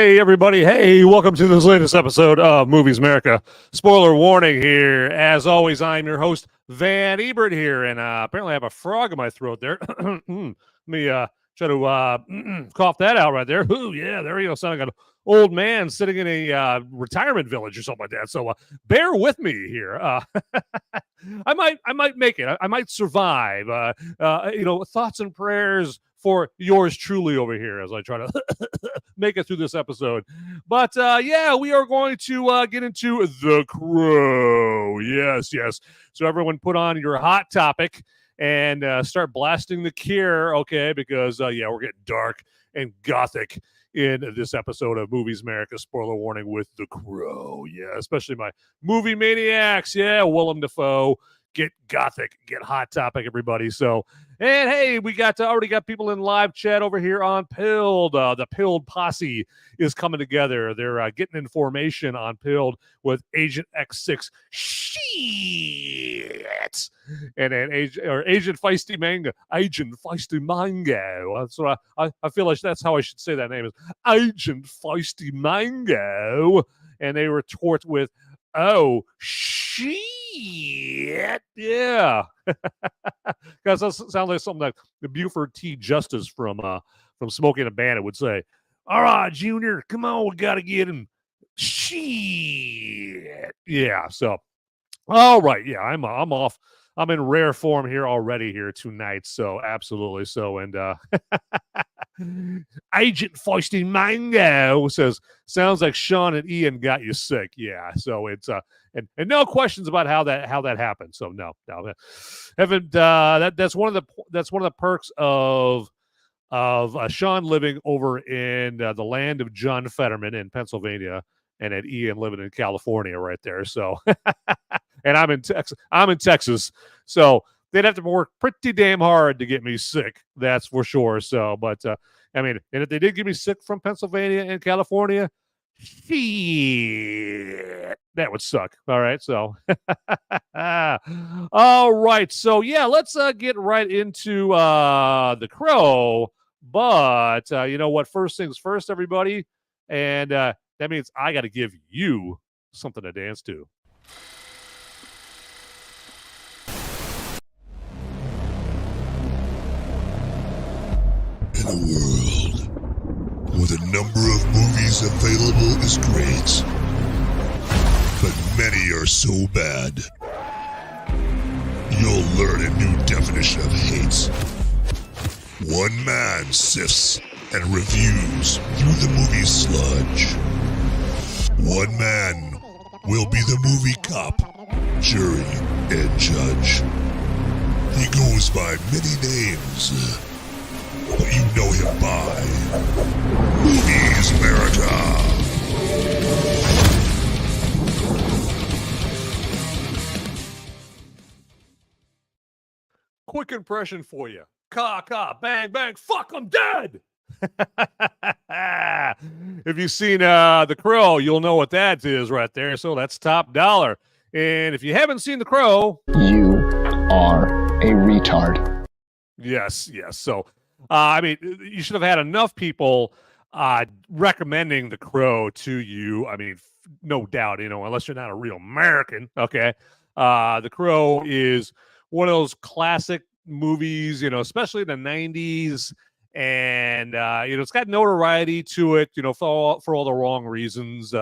Hey, everybody. Hey, welcome to this latest episode of Movies Merica. Spoiler warning here. As always, I'm your host, Van Ebert here, and apparently I have a frog in my throat there. Let me try to cough that out right there. Ooh, yeah, there you go. Sounding like an old man sitting in a retirement village or something like that. So bear with me here. I might make it. I might survive. Thoughts and prayers for yours truly over here as I try to make it through this episode. But we are going to get into The Crow. Yes. So everyone put on your hot topic and start blasting The Cure, okay? Because, we're getting dark and gothic in this episode of Movies Merica. Spoiler warning with The Crow. Yeah, especially my movie maniacs. Yeah, Willem Dafoe. Get gothic, get hot topic, everybody. So, and hey, we already got people in live chat over here on Pilled. The Pilled posse is coming together. They're getting in formation on Pilled with Agent X6. Shit. And then Agent Feisty Mango. Agent Feisty Mango. That's what I feel like that's how I should say that name is. Agent Feisty Mango. And they retort with, oh, shit. Yeah. Because that sounds like something like the Buford T. Justice from Smoking a Bandit would say. All right, Junior, come on, we got to get him. Shit. Yeah, so. All right, yeah, I'm off. I'm in rare form here already here tonight, so absolutely. So, and Agent Feisty Mango says, sounds like Sean and Ian got you sick. Yeah, so it's and no questions about how that happened. So no, haven't that's one of the perks of Sean living over in the land of John Fetterman in Pennsylvania, and at Ian living in California right there. So, and I'm in Texas, so they'd have to work pretty damn hard to get me sick. That's for sure. So, but and if they did get me sick from Pennsylvania and California, shit, that would suck. All right, so all right, so yeah, let's get right into The Crow. But you know what? First things first, everybody, and that means I got to give you something to dance to. In a world where the number of movies available is great, but many are so bad, you'll learn a new definition of hate. One man sifts and reviews through the movie sludge. One man will be the movie cop, jury, and judge. He goes by many names, but you know him by Movies Merica. Quick impression for you. Ka, bang, bang, fuck, I'm dead. If you've seen The Crow, you'll know what that is right there. So that's top dollar. And if you haven't seen The Crow, you are a retard. Yes. So, you should have had enough people recommending The Crow to you. No doubt, unless you're not a real American. Okay. The Crow is one of those classic movies, especially in the 90s. And, it's got notoriety to it, for all the wrong reasons.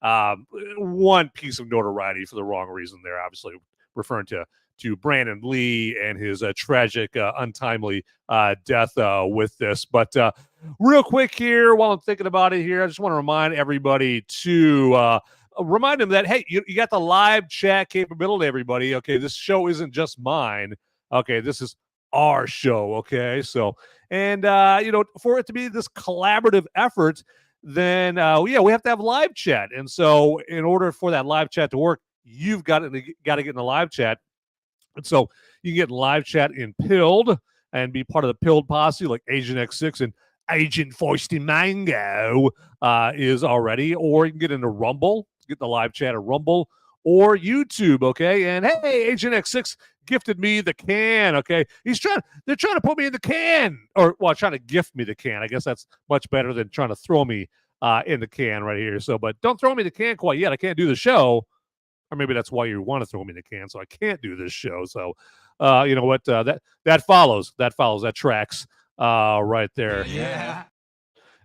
One piece of notoriety for the wrong reason there, obviously referring to Brandon Lee and his tragic, untimely death with this. But real quick here, while I'm thinking about it here, I just want to remind everybody to remind them that, hey, you got the live chat capability, everybody. Okay, this show isn't just mine. Okay, this is our show. Okay, so, and, for it to be this collaborative effort, then, we have to have live chat. And so in order for that live chat to work, you've got to get in the live chat. And so you can get in live chat in Pilled and be part of the Pilled posse like Agent X6 and Agent Feisty Mango is already. Or you can get into Rumble, get in the live chat at Rumble or YouTube, okay? And hey, Agent X6 gifted me the can, okay? They're trying to put me in the can, or trying to gift me the can. I guess that's much better than trying to throw me in the can right here. So, but don't throw me the can quite yet. I can't do the show, or maybe that's why you want to throw me the can, so I can't do this show. So, you know what? That follows. That tracks right there. Yeah.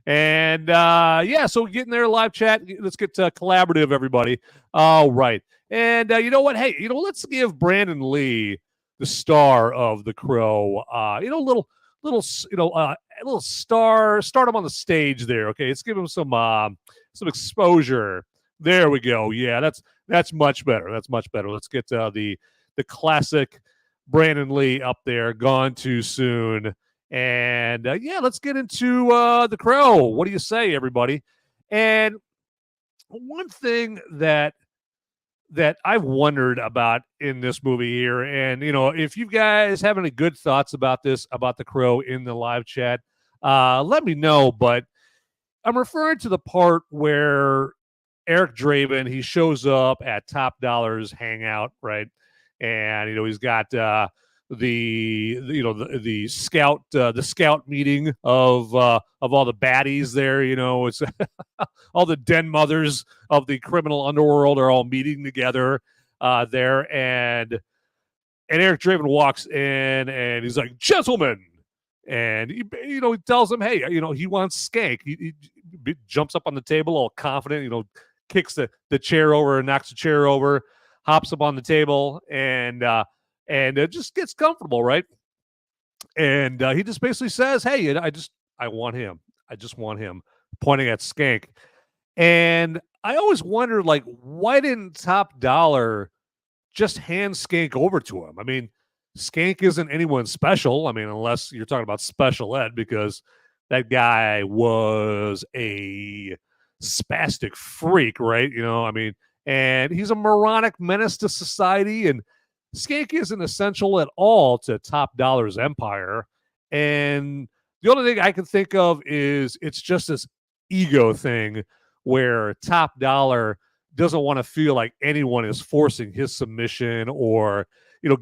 And yeah, so getting there, live chat. Let's get collaborative, everybody. All right. And you know what? Hey, let's give Brandon Lee, the star of The Crow, a little start him on the stage there. Okay, let's give him some exposure. There we go. Yeah, that's much better. That's much better. Let's get the classic Brandon Lee up there. Gone too soon. And yeah, let's get into The Crow. What do you say, everybody? And one thing that I've wondered about in this movie here, and if you guys have any good thoughts about this, about The Crow, in the live chat, let me know. But I'm referring to the part where Eric Draven, he shows up at Top Dollar's hangout, right? And he's got the scout meeting of all the baddies there. It's all the den mothers of the criminal underworld are all meeting together there, and Eric Draven walks in and he's like, "Gentlemen," and he tells him, hey, he wants skank. He jumps up on the table all confident, kicks the chair over and knocks the chair over, hops up on the table, and it just gets comfortable, right? And he just basically says, hey, I want him. I just want him, pointing at Skank. And I always wondered, like, why didn't Top Dollar just hand Skank over to him? I mean, Skank isn't anyone special. I mean, unless you're talking about special ed, because that guy was a spastic freak, right? I mean, and he's a moronic menace to society, and Skank isn't essential at all to Top Dollar's empire. And the only thing I can think of is it's just this ego thing where Top Dollar doesn't want to feel like anyone is forcing his submission or,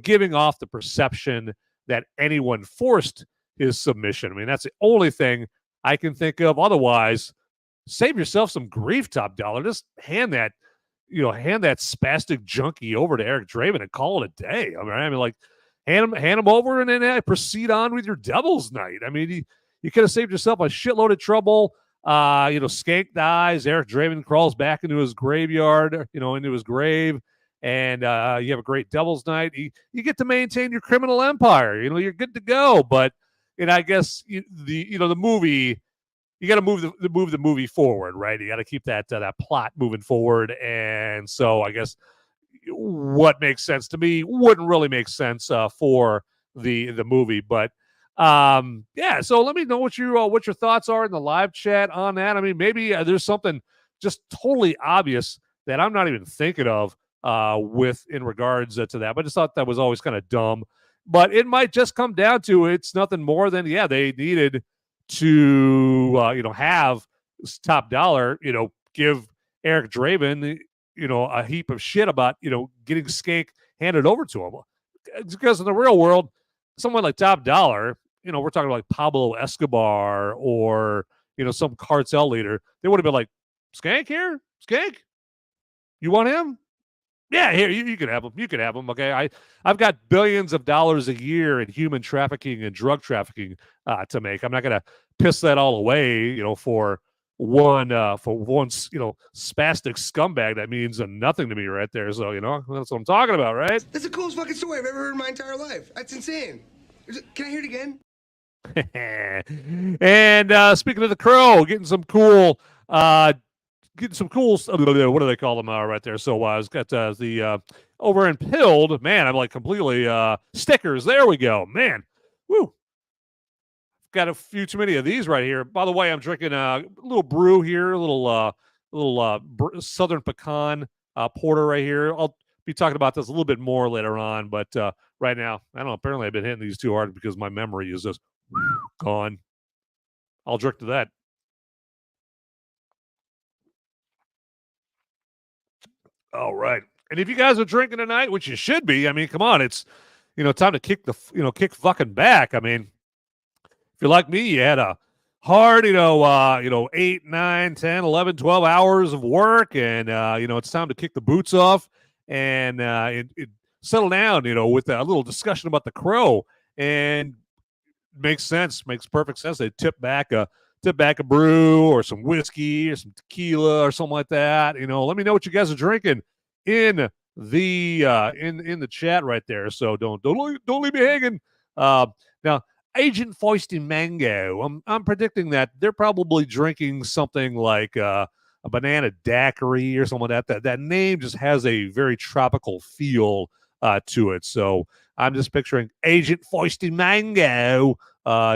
giving off the perception that anyone forced his submission. I mean, that's the only thing I can think of. Otherwise, save yourself some grief, Top Dollar. Just hand that spastic junkie over to Eric Draven and call it a day. I mean, like, hand him over and then proceed on with your Devil's Night. I mean, you could have saved yourself a shitload of trouble. Skank dies. Eric Draven crawls back into his graveyard, into his grave, and you have a great Devil's Night. You get to maintain your criminal empire. You're good to go. But I guess the movie, you got to move the movie forward, right? You got to keep that plot moving forward. And so I guess what makes sense to me wouldn't really make sense for the movie. But yeah, so let me know what your thoughts are in the live chat on that. I mean, maybe there's something just totally obvious that I'm not even thinking of in regards to that. But I just thought that was always kind of dumb. But it might just come down to it's nothing more than, yeah, they needed to have Top Dollar give Eric Draven a heap of shit about getting Skank handed over to him, because in the real world, someone like Top Dollar, we're talking like Pablo Escobar or some cartel leader, they would have been like, Skank here, Skank, you want him? Yeah, here, you can have him. You can have him. Okay, I've got billions of dollars a year in human trafficking and drug trafficking to make. I'm not going to piss that all away, for one spastic scumbag that means nothing to me right there. So that's what I'm talking about, right? That's the coolest fucking story I've ever heard in my entire life. That's insane. Can I hear it again? And speaking of The Crow, getting some cool. What do they call them right there? So I was got the over in Pilled. Man, I'm like completely stickers. There we go. Man, woo. Got a few too many of these right here. By the way, I'm drinking a little brew here, a little Southern Pecan porter right here. I'll be talking about this a little bit more later on, but right now, I don't know. Apparently, I've been hitting these too hard because my memory is just gone. I'll drink to that. All right. And if you guys are drinking tonight, which you should be, I mean, come on, it's time to kick fucking back. I mean, if you're like me, you had a hard, 8, 9, 10, 11, 12 hours of work. And, it's time to kick the boots off and it settle down, with a little discussion about The Crow. And makes sense, makes perfect sense. They tip back a brew or some whiskey or some tequila or something like that. Let me know what you guys are drinking in the in the chat right there. So don't leave me hanging. Now, Agent Feisty Mango, I'm predicting that they're probably drinking something like a banana daiquiri or something like that. That name just has a very tropical feel to it. So I'm just picturing Agent Feisty Mango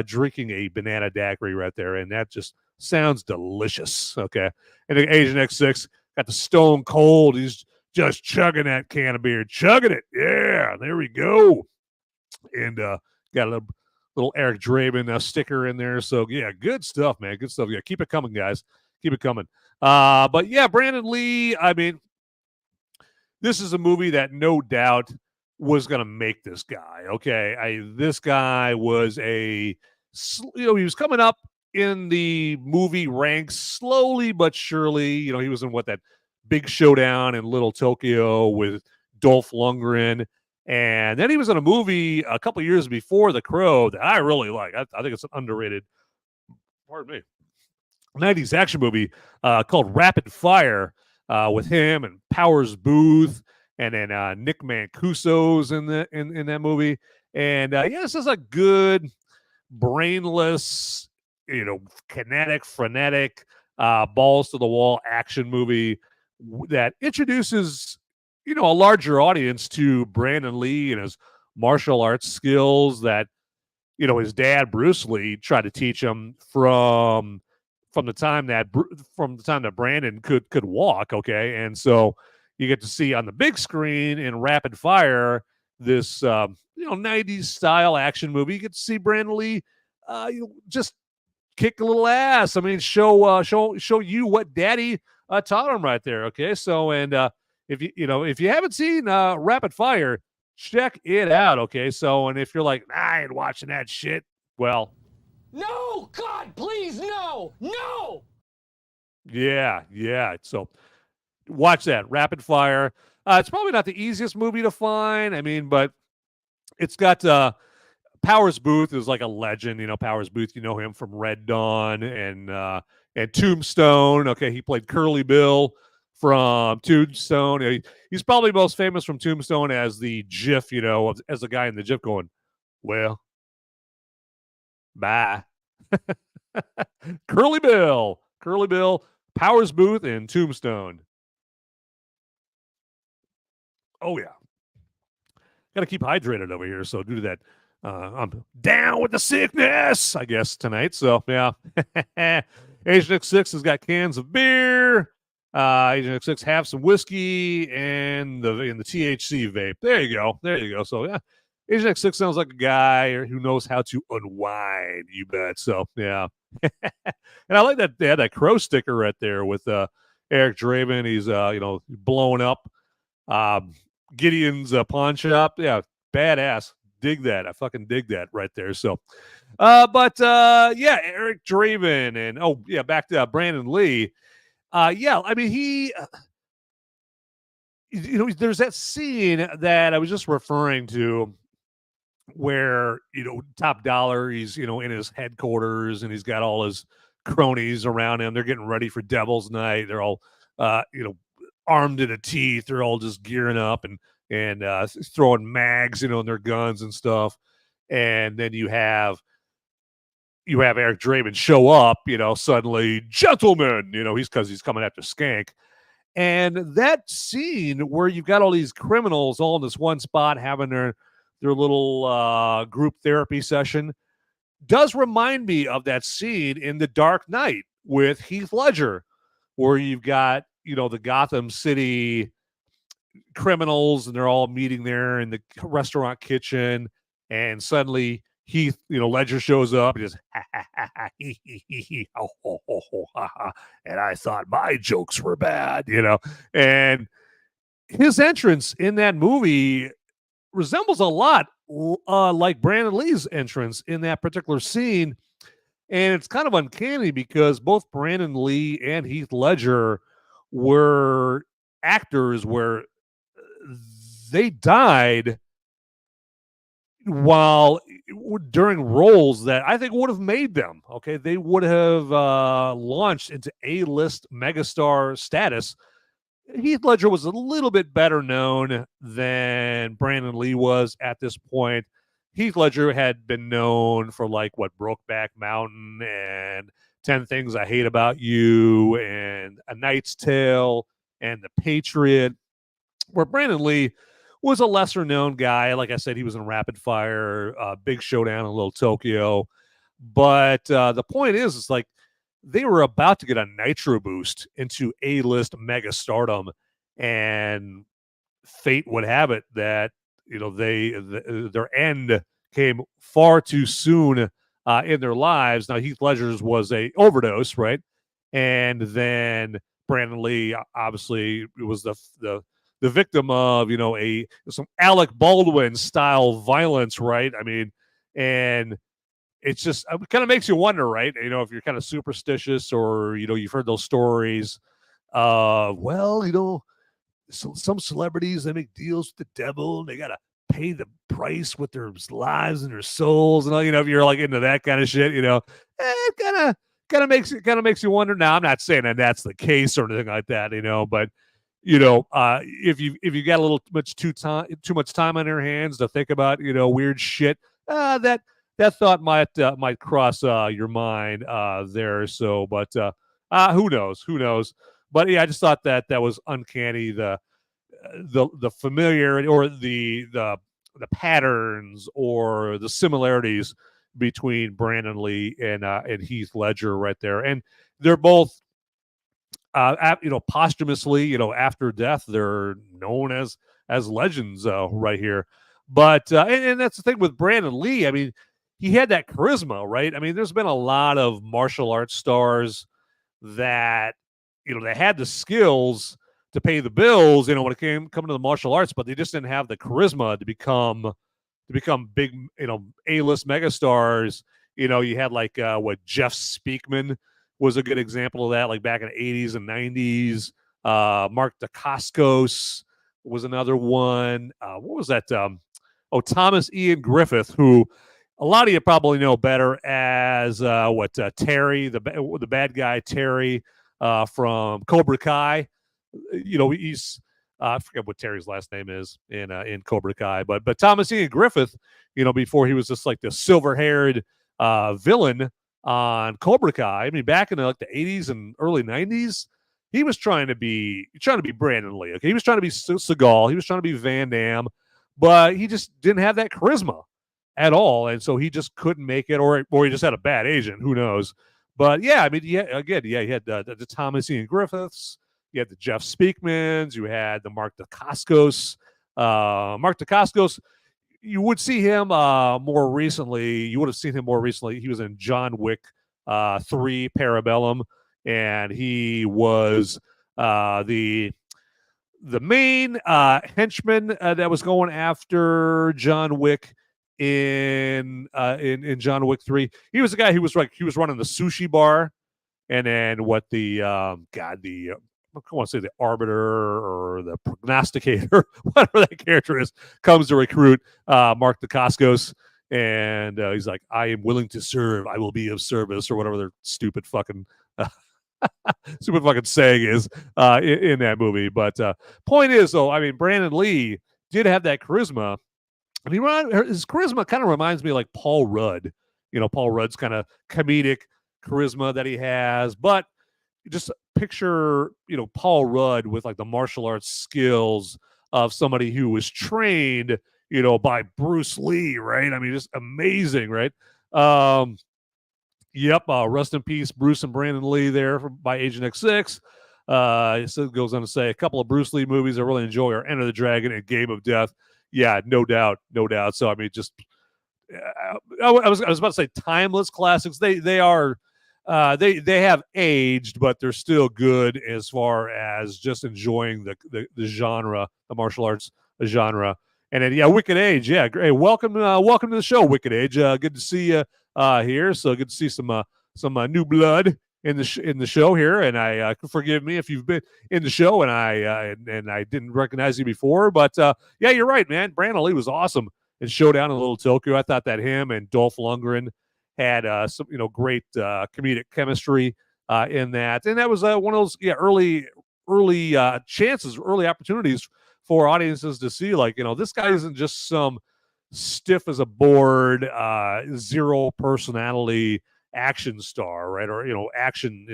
drinking a banana daiquiri right there, and that just sounds delicious. Okay, and then Agent X6 got the Stone Cold. He's just chugging that can of beer, chugging it. Yeah, there we go. And got a little Eric Draven sticker in there. So yeah, good stuff, man. Good stuff. Yeah, keep it coming, guys. Keep it coming. But yeah, Brandon Lee. I mean, this is a movie that no doubt was going to make this guy. Okay, this guy was he was coming up in the movie ranks slowly but surely. He was in that Big Showdown in Little Tokyo with Dolph Lundgren. And then he was in a movie a couple years before The Crow that I really like. I think it's an underrated, pardon me, 90s action movie called Rapid Fire with him and Powers Booth, and then Nick Mancuso's in that movie. And this is a good, brainless, kinetic, frenetic, balls to the wall action movie that introduces a larger audience to Brandon Lee and his martial arts skills that his dad Bruce Lee tried to teach him from the time that Brandon could walk. Okay, and so you get to see on the big screen in Rapid Fire this 90s style action movie. You get to see Brandon Lee just kick a little ass. I mean, show you what Daddy taught him right there. Okay, so and if you haven't seen Rapid Fire, check it out. Okay, so and if you're like, I ain't watching that shit, well, no, God, please, no. Yeah. So watch that Rapid Fire. It's probably not the easiest movie to find. I mean, but it's got Powers Booth is like a legend. Powers Booth, him from Red Dawn and Tombstone. Okay, he played Curly Bill from Tombstone. He's probably most famous from Tombstone as the GIF, as the guy in the GIF going, well, bye. Curly Bill, Powers Booth, and Tombstone. Oh, yeah. Got to keep hydrated over here, so do that. I'm down with the sickness, I guess, tonight. So, yeah. Agent X6 has got cans of beer. Agent X6 have some whiskey and the THC vape. There you go. So, yeah. Agent X6 sounds like a guy who knows how to unwind, you bet. So, yeah. And I like that they had that Crow sticker right there with Eric Draven. He's, blowing up Gideon's pawn shop. Yeah, badass. Dig that. I fucking dig that right there. So, Eric Draven and, back to Brandon Lee. I mean, he, there's that scene that I was just referring to where, Top Dollar, he's, in his headquarters and he's got all his cronies around him. They're getting ready for Devil's Night. They're all, armed to the teeth. They're all just gearing up and throwing mags, in their guns and stuff. And then you have Eric Draven show up, suddenly, gentlemen, because he's coming after Skank. And that scene where you've got all these criminals all in this one spot having their little group therapy session does remind me of that scene in The Dark Knight with Heath Ledger, where you've got, the Gotham City criminals and they're all meeting there in the restaurant kitchen, and suddenly Heath, Ledger shows up and just and I thought my jokes were bad, and his entrance in that movie resembles a lot like Brandon Lee's entrance in that particular scene. And it's kind of uncanny because both Brandon Lee and Heath Ledger were actors where they died while during roles that I think would have made them. Okay, they would have launched into A-list megastar status. Heath Ledger was a little bit better known than Brandon Lee was at this point. Heath Ledger had been known for like what Brokeback Mountain and 10 Things I Hate About You and A Knight's Tale and The Patriot, where Brandon Lee was a lesser known guy. Like I said, he was in Rapid Fire, Big Showdown in Little Tokyo. But the point is, it's like they were about to get a nitro boost into A-list mega stardom, and fate would have it that their end came far too soon in their lives. Now Heath Ledger's was a overdose, right? And then Brandon Lee obviously was the victim of some Alec Baldwin style violence, right? I mean, and it's just it kind of makes you wonder, right? If you're kind of superstitious or you've heard those stories. Some celebrities, they make deals with the devil and they gotta pay the price with their lives and their souls, and all. If you're like into that kind of shit, it kind of makes you wonder. Now, I'm not saying that that's the case or anything like that, but if you got a little too much time on your hands to think about weird shit, that thought might cross your mind there. So, but who knows? But yeah, I just thought that was uncanny. The familiarity or the patterns or the similarities between Brandon Lee and Heath Ledger right there, and they're both posthumously, after death, they're known as legends right here. But and that's the thing with Brandon Lee. I mean, he had that charisma, right? I mean, there's been a lot of martial arts stars that they had the skills to pay the bills, when it coming to the martial arts, but they just didn't have the charisma to become big, A-list megastars. You had like Jeff Speakman was a good example of that, like back in the 80s and 90s. Mark Dacascos was another one. What was that? Thomas Ian Griffith, who a lot of you probably know better as Terry, the bad guy Terry from Cobra Kai. He's I forget what Terry's last name is in Cobra Kai, but Thomas Ian Griffith, before he was just like the silver-haired villain on Cobra Kai. I mean, back in the 80s and early 90s, he was trying to be Brandon Lee. Okay, he was trying to be Seagal, he was trying to be Van Damme, but he just didn't have that charisma at all, and so he just couldn't make it, or he just had a bad agent. Who knows? But yeah, I mean, you had the Thomas Ian Griffiths, you had the Jeff Speakmans, you had the Mark Dacascos. Mark Dacascos, you would see him more recently. You would have seen him more recently. He was in John Wick 3 Parabellum, and he was the main henchman that was going after John Wick in John Wick 3. He was the guy who was running the sushi bar, and then I want to say the arbiter or the prognosticator, whatever that character is, comes to recruit Mark Dacascos, and he's like, "I am willing to serve. I will be of service," or whatever their stupid fucking saying is in that movie. But point is, though, I mean, Brandon Lee did have that charisma. I mean, his charisma kind of reminds me of like Paul Rudd. Paul Rudd's kind of comedic charisma that he has, but just picture, Paul Rudd with like the martial arts skills of somebody who was trained, by Bruce Lee, right? I mean, just amazing, right? Rest in peace, Bruce and Brandon Lee there by Agent X6. It goes on to say a couple of Bruce Lee movies I really enjoy are Enter the Dragon and Game of Death. Yeah, no doubt. So I mean, just I was about to say timeless classics. They are. They have aged, but they're still good as far as just enjoying the genre, the martial arts genre. And then Wicked Age, great. Welcome to the show, Wicked Age. Good to see you here. So good to see some new blood in the show here, and I forgive me if you've been in the show and I didn't recognize you before, but yeah, you're right, man. Brandon Lee was awesome in Showdown in Little Tokyo. I thought that him and Dolph Lundgren had some great comedic chemistry in that, and that was one of those early chances, early opportunities for audiences to see, like, this guy isn't just some stiff as a board, zero personality action star, right? Or action,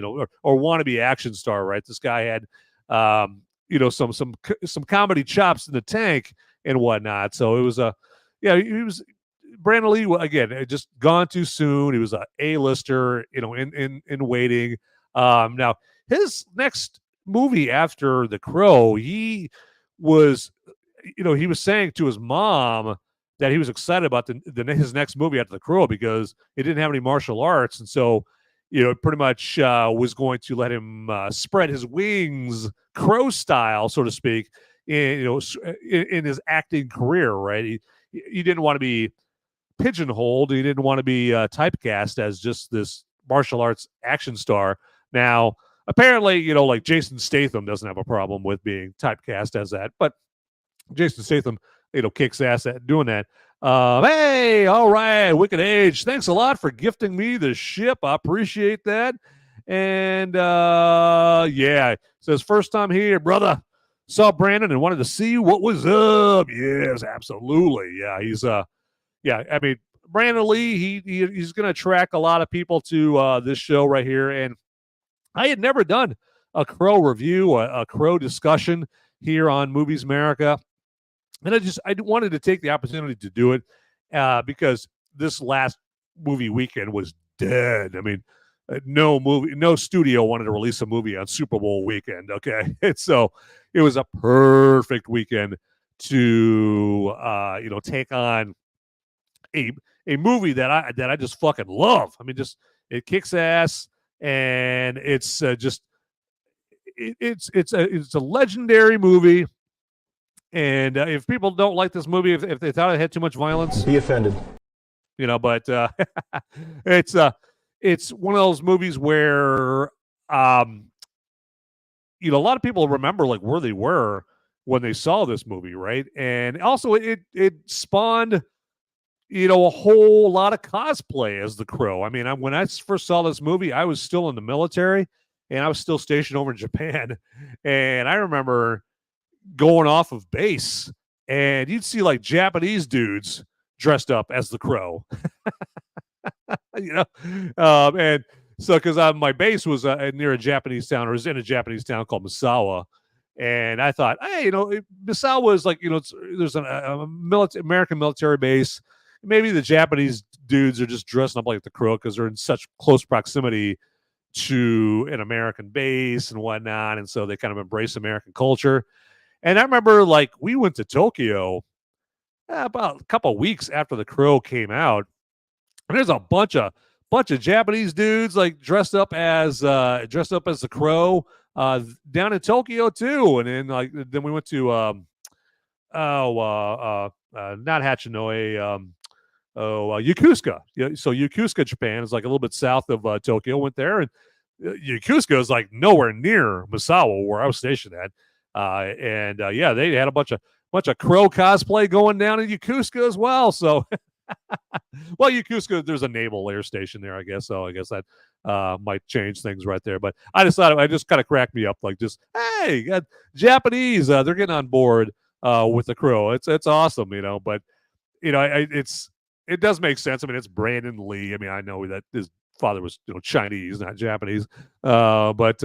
or wannabe action star, right? This guy had some comedy chops in the tank and whatnot. So it was he was Brandon Lee, again, just gone too soon. He was a A-lister, in waiting. Now his next movie after The Crow, he was saying to his mom that he was excited about his next movie after The Crow because it didn't have any martial arts, and so pretty much was going to let him spread his wings, Crow style, so to speak, in his acting career. Right, he didn't want to be pigeonholed. He didn't want to be typecast as just this martial arts action star. Now, apparently, like Jason Statham doesn't have a problem with being typecast as that, but Jason Statham, kicks ass at doing that. Hey, all right, Wicked Age, thanks a lot for gifting me the ship. I appreciate that. And yeah, says first time here, brother. Saw Brandon and wanted to see what was up. Yes, absolutely. Yeah, he's yeah. I mean, Brandon Lee, he's going to attract a lot of people to this show right here. And I had never done a Crow review, a Crow discussion here on Movies America. And I wanted to take the opportunity to do it because this last movie weekend was dead. I mean, no studio wanted to release a movie on Super Bowl weekend. Okay. And so it was a perfect weekend to, take on a movie that I just fucking love. I mean, just, it kicks ass, and it's it's a legendary movie. And if people don't like this movie, if they thought it had too much violence, be offended. But it's one of those movies where a lot of people remember like where they were when they saw this movie, right? And also it spawned a whole lot of cosplay as The Crow. I mean, when I first saw this movie, I was still in the military and I was still stationed over in Japan, and I remember going off of base, and you'd see like Japanese dudes dressed up as The Crow. And so because my base was near a Japanese town, or was in a Japanese town called Misawa, and I thought, hey, Misawa is like, there's an American military base. Maybe the Japanese dudes are just dressing up like The Crow because they're in such close proximity to an American base and whatnot, and so they kind of embrace American culture. And I remember, like, we went to Tokyo about a couple of weeks after The Crow came out, and there's a bunch of Japanese dudes like dressed up as The Crow down in Tokyo too. And then we went to not Hachinoi, Yokosuka. So Yokosuka, Japan is like a little bit south of Tokyo. Went there, and Yokosuka is like nowhere near Misawa where I was stationed at. Yeah, they had a bunch of Crow cosplay going down in Yokosuka as well. So, well, Yokosuka, there's a naval air station there, I guess. So I guess that might change things right there. But I just thought it just kind of cracked me up, like, just, hey, Japanese, they're getting on board with The Crow. It's awesome, But it does make sense. I mean, it's Brandon Lee. I mean, I know that his father was Chinese, not Japanese, but.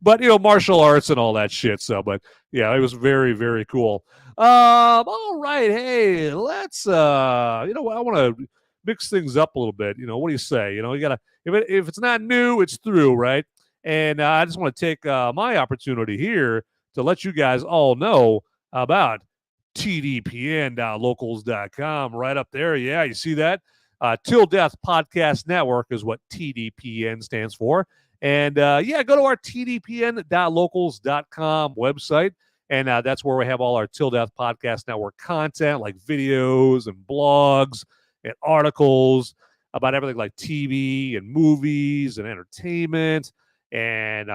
But martial arts and all that shit. So, but yeah, it was very, very cool. All right, hey, let's I want to mix things up a little bit. What do you say? You gotta, if it's not new, it's through, right? And I just want to take my opportunity here to let you guys all know about tdpn.locals.com right up there. Yeah, you see that? Till Death Podcast Network is what TDPN stands for. And go to our tdpn.locals.com website, and that's where we have all our Till Death Podcast Network content, like videos and blogs and articles. about everything like TV and movies and entertainment and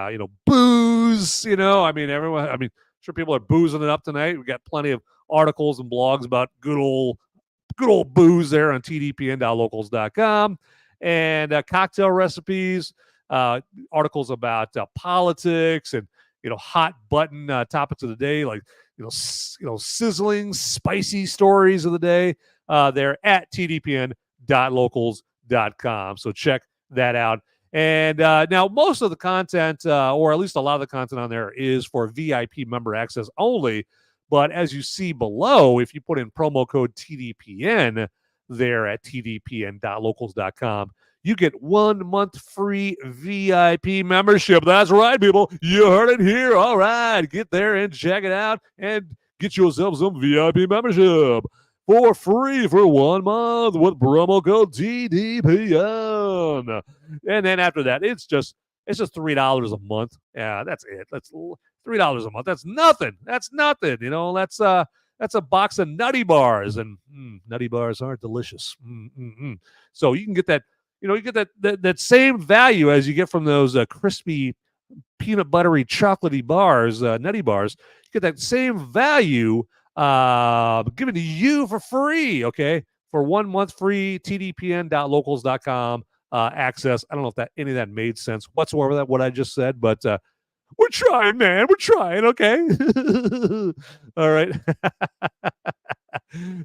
booze. Sure people are boozing it up tonight. We got plenty of articles and blogs about good old booze there on tdpn.locals.com, and cocktail recipes, articles about politics, and hot button topics of the day, like sizzling spicy stories of the day. They're at tdpn.locals.com, so check that out. And now most of the content, or at least a lot of the content on there, is for VIP member access only. But as you see below, if you put in promo code TDPN there at tdpn.locals.com, you get 1 month free VIP membership. That's right, people. You heard it here. All right. Get there and check it out and get yourself some VIP membership for free for 1 month with promo code TDPN. And then after that, it's just $3 a month. Yeah, that's it. That's $3 a month. That's nothing. That's nothing. That's a box of nutty bars, and nutty bars are delicious. So you can get that. You get that same value as you get from those crispy, peanut buttery, chocolatey bars, nutty bars. You get that same value given to you for free, okay? For 1 month free, tdpn.locals.com access. I don't know if any of that made sense whatsoever, what I just said, but we're trying, man. We're trying, okay? All right.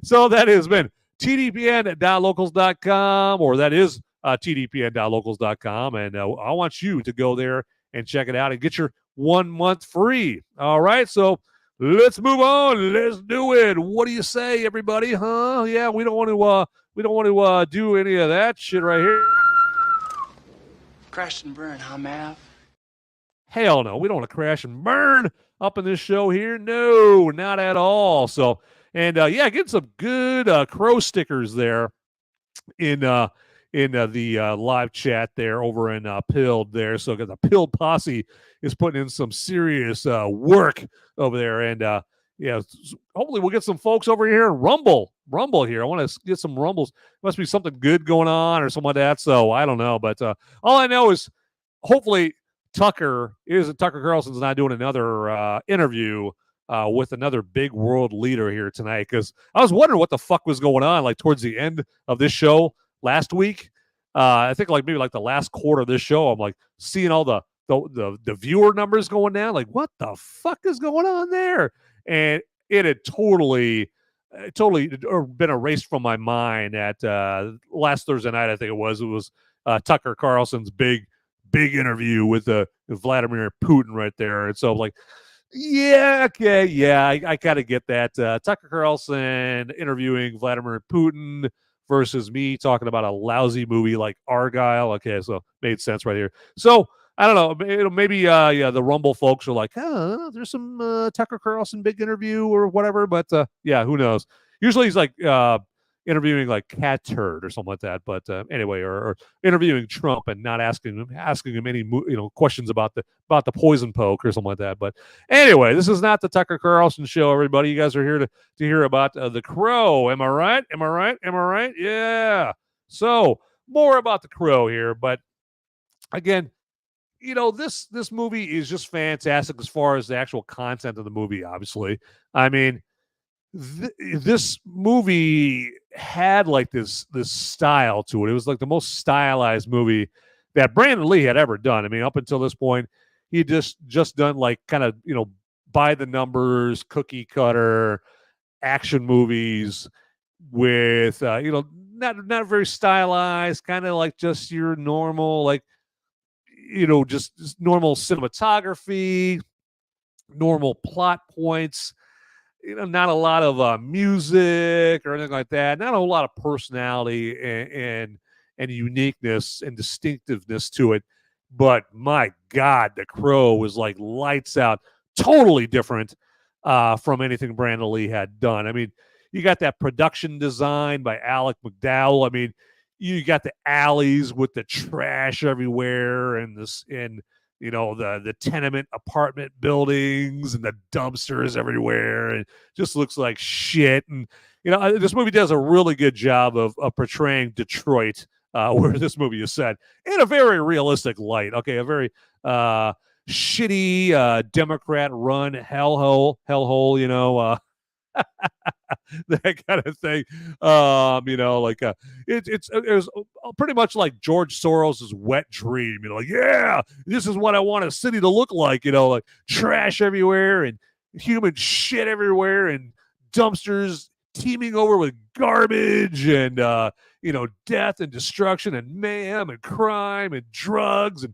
So that has been tdpn.locals.com, or that is tdpn.locals.com, and I want you to go there and check it out and get your 1 month free. All right, so let's move on. Let's do it. What do you say, everybody? Huh? Yeah, we don't want to do any of that shit right here. Crash and burn, huh, Mav? Hell no, we don't want to crash and burn up in this show here. No, not at all. So, and get some good crow stickers there in the live chat there over in Pilled there. So the Pilled posse is putting in some serious work over there, and hopefully we'll get some folks over here in Rumble here. I want to get some rumbles. Must be something good going on or something like that. So I don't know, but all I know is hopefully Tucker Carlson's not doing another interview with another big world leader here tonight, because I was wondering what the fuck was going on like towards the end of this show last week. I think maybe the last quarter of this show, I'm like seeing all the viewer numbers going down. Like, what the fuck is going on there? And it had totally been erased from my mind at last Thursday night. I think it was Tucker Carlson's big interview with Vladimir Putin right there. And so I'm like, yeah, okay, yeah, I gotta get that. Tucker Carlson interviewing Vladimir Putin versus me talking about a lousy movie like Argyle. Okay, so made sense right here. So I don't know. Maybe the Rumble folks are like, oh, there's some Tucker Carlson big interview or whatever. But who knows? Usually he's like interviewing like Cat Turd or something like that. But anyway, or interviewing Trump and not asking him any questions about the poison poke or something like that. But anyway, this is not the Tucker Carlson show, everybody. You guys are here to hear about The Crow. Am I right? Am I right? Am I right? Yeah. So more about The Crow here, but again, this movie is just fantastic as far as the actual content of the movie. Obviously, I mean, this movie had like this style to it. It was like the most stylized movie that Brandon Lee had ever done. I mean, up until this point, he just done like kind of by the numbers, cookie cutter action movies with not very stylized, kind of like just your normal like just normal cinematography, normal plot points. Not a lot of music or anything like that. Not a lot of personality and uniqueness and distinctiveness to it. But my God, The Crow was like lights out, totally different from anything Brandon Lee had done. I mean, you got that production design by Alec McDowell. I mean, you got the alleys with the trash everywhere and the tenement apartment buildings and the dumpsters everywhere, and just looks like shit. And this movie does a really good job of portraying Detroit where this movie is set in a very realistic light. Okay, a very shitty Democrat-run hellhole. That kind of thing. It was pretty much like George Soros's wet dream. Yeah, this is what I want a city to look like. Like trash everywhere and human shit everywhere and dumpsters teeming over with garbage and death and destruction and mayhem and crime and drugs and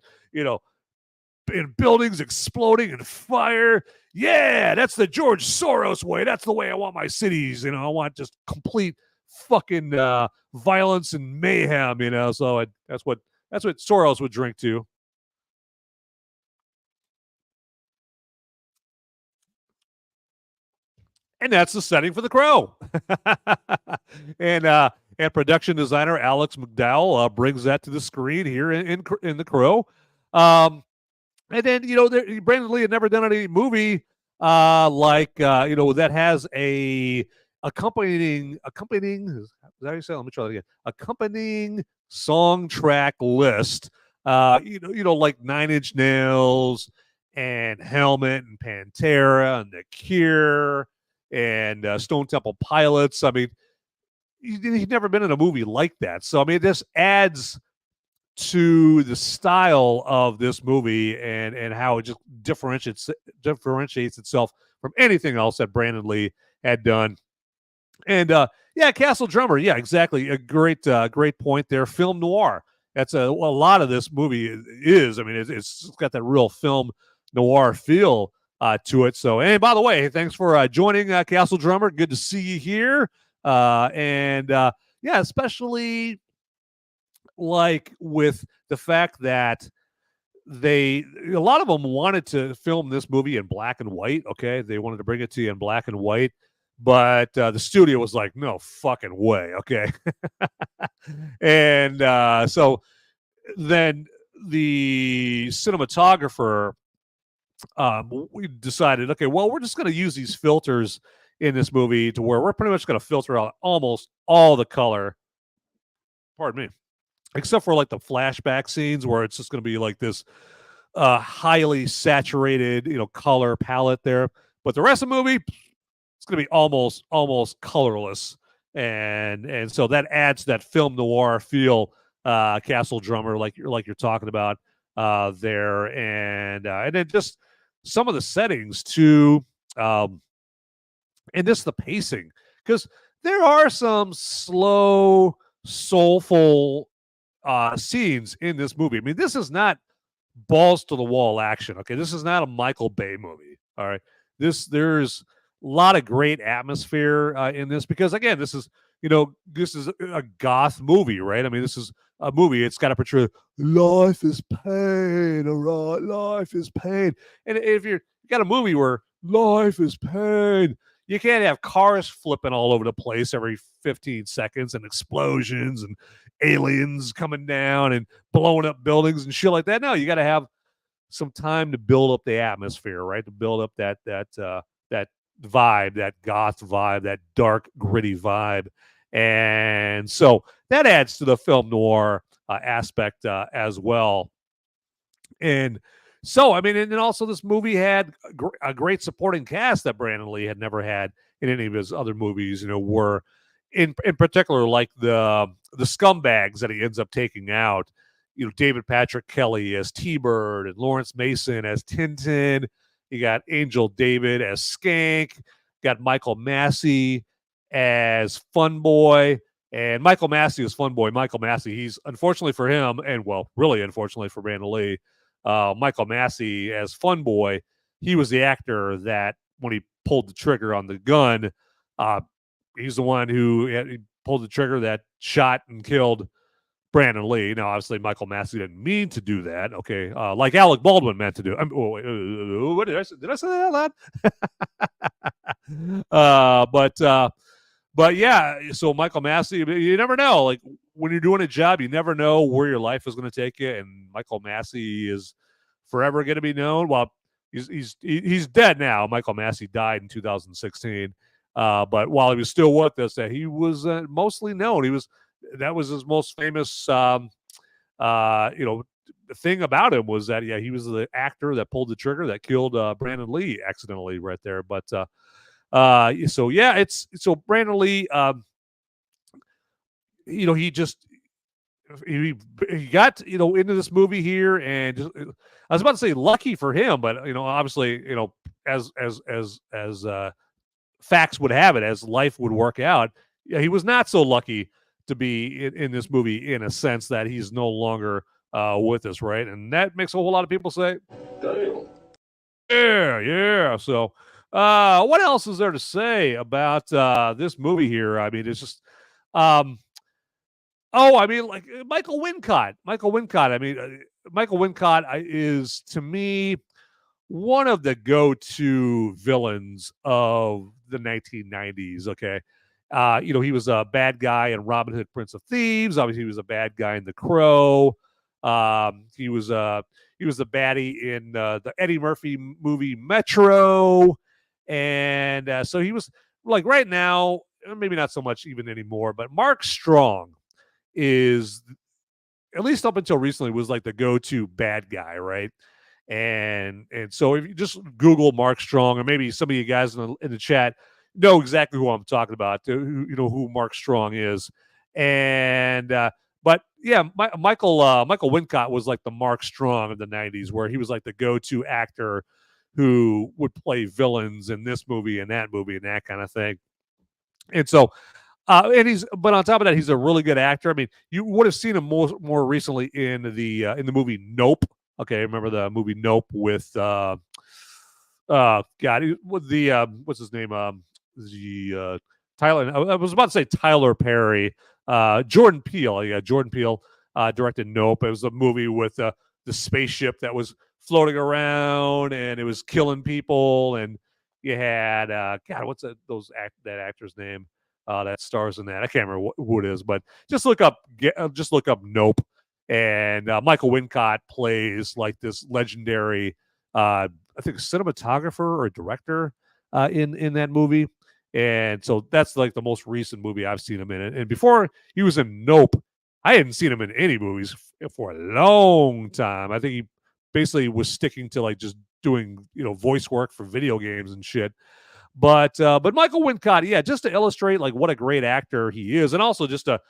and buildings exploding and fire. Yeah, that's the George Soros way. That's the way I want my cities. I want just complete fucking violence and mayhem. So that's what Soros would drink to. And that's the setting for The Crow. and production designer Alex McDowell brings that to the screen here in The Crow. And then Brandon Lee had never done any movie that has a accompanying. Is that how you say it? Let me try that again. Accompanying song track list. Like Nine Inch Nails and Helmet and Pantera and The Cure and Stone Temple Pilots. I mean, he's never been in a movie like that. So I mean, this adds to the style of this movie and how it just differentiates itself from anything else that Brandon Lee had done. And Castle Drummer, yeah, exactly, a great point there. Film noir. That's a lot of this movie is. I mean, it's got that real film noir feel to it. So, and by the way, thanks for joining Castle Drummer. Good to see you here. Especially like with the fact that a lot of them wanted to film this movie in black and white. Okay, they wanted to bring it to you in black and white, but the studio was like, no fucking way. Okay. And so then the cinematographer, we decided, okay, well, we're just going to use these filters in this movie to where we're pretty much going to filter out almost all the color. Pardon me. Except for like the flashback scenes where it's just going to be like this highly saturated, color palette there. But the rest of the movie, it's going to be almost colorless, and so that adds that film noir feel. Castle Drummer, like you're talking about there, and then just some of the settings too, and just the pacing, because there are some slow, soulful scenes in this movie. I mean, this is not balls to the wall action. Okay, this is not a Michael Bay movie. All right, there's a lot of great atmosphere in this, because again, this is a goth movie, right? I mean, this is a movie. It's got to portray life is pain, all right? Life is pain. And if you got a movie where life is pain, you can't have cars flipping all over the place every 15 seconds and explosions and aliens coming down and blowing up buildings and shit like that. No, you got to have some time to build up the atmosphere, right? To build up that vibe, that goth vibe, that dark, gritty vibe. And so that adds to the film noir aspect as well. And so, I mean, and then also this movie had a great supporting cast that Brandon Lee had never had in any of his other movies, were in particular like the scumbags that he ends up taking out. David Patrick Kelly as T-Bird and Laurence Mason as Tintin. You got Angel David as Skank. Got Michael Massee as Fun Boy. And Michael Massee is Fun Boy. Michael Massee, he's, unfortunately for him, and well, really unfortunately for Brandon Lee, Michael Massee as Fun Boy, he was the actor that when he pulled the trigger on the gun, he's the one who pulled the trigger that shot and killed Brandon Lee. Now, obviously, Michael Massee didn't mean to do that. Okay, like Alec Baldwin meant to do. What did I say? Did I say that out loud? But yeah. So Michael Massee, you never know. Like when you're doing a job, you never know where your life is going to take you. And Michael Massee is forever going to be known. Well, he's dead now. Michael Massee died in 2016. But while he was still with us, he was mostly known. He was that was his most famous, thing about him was that, he was the actor that pulled the trigger that killed Brandon Lee accidentally right there. But so Brandon Lee, he just he got into this movie here, and just, I was about to say lucky for him, but obviously as facts would have it, as life would work out, he was not so lucky to be in this movie, in a sense that he's no longer with us, right? And that makes a whole lot of people say, yeah. So what else is there to say about this movie here? I mean, it's just like Michael Wincott. I mean, Michael Wincott is, to me, one of the go-to villains of the 1990s. Okay, he was a bad guy in Robin Hood, Prince of Thieves. Obviously, he was a bad guy in The Crow. He was the baddie in the Eddie Murphy movie Metro, and so he was like, right now, maybe not so much even anymore, but Mark Strong is, at least up until recently, was like the go-to bad guy, right? And so if you just Google Mark Strong, or maybe some of you guys in the chat know exactly who I'm talking about, who Mark Strong is. And but yeah, Michael Wincott was like the Mark Strong of the 90s, where he was like the go-to actor who would play villains in this movie and that movie and that kind of thing. And so but on top of that, he's a really good actor. I mean, you would have seen him more recently in the movie Nope. Okay, remember the movie Nope with what's his name? Tyler. I was about to say Tyler Perry. Jordan Peele. Yeah, Jordan Peele directed Nope. It was a movie with the spaceship that was floating around and it was killing people. And you had what's that actor's name that stars in that? I can't remember who it is, but just look up Nope. And Michael Wincott plays like this legendary, I think, cinematographer or director in that movie. And so that's like the most recent movie I've seen him in. And before he was in Nope, I hadn't seen him in any movies for a long time. I think he basically was sticking to like just doing, voice work for video games and shit. But Michael Wincott, yeah, just to illustrate like what a great actor he is, and also just to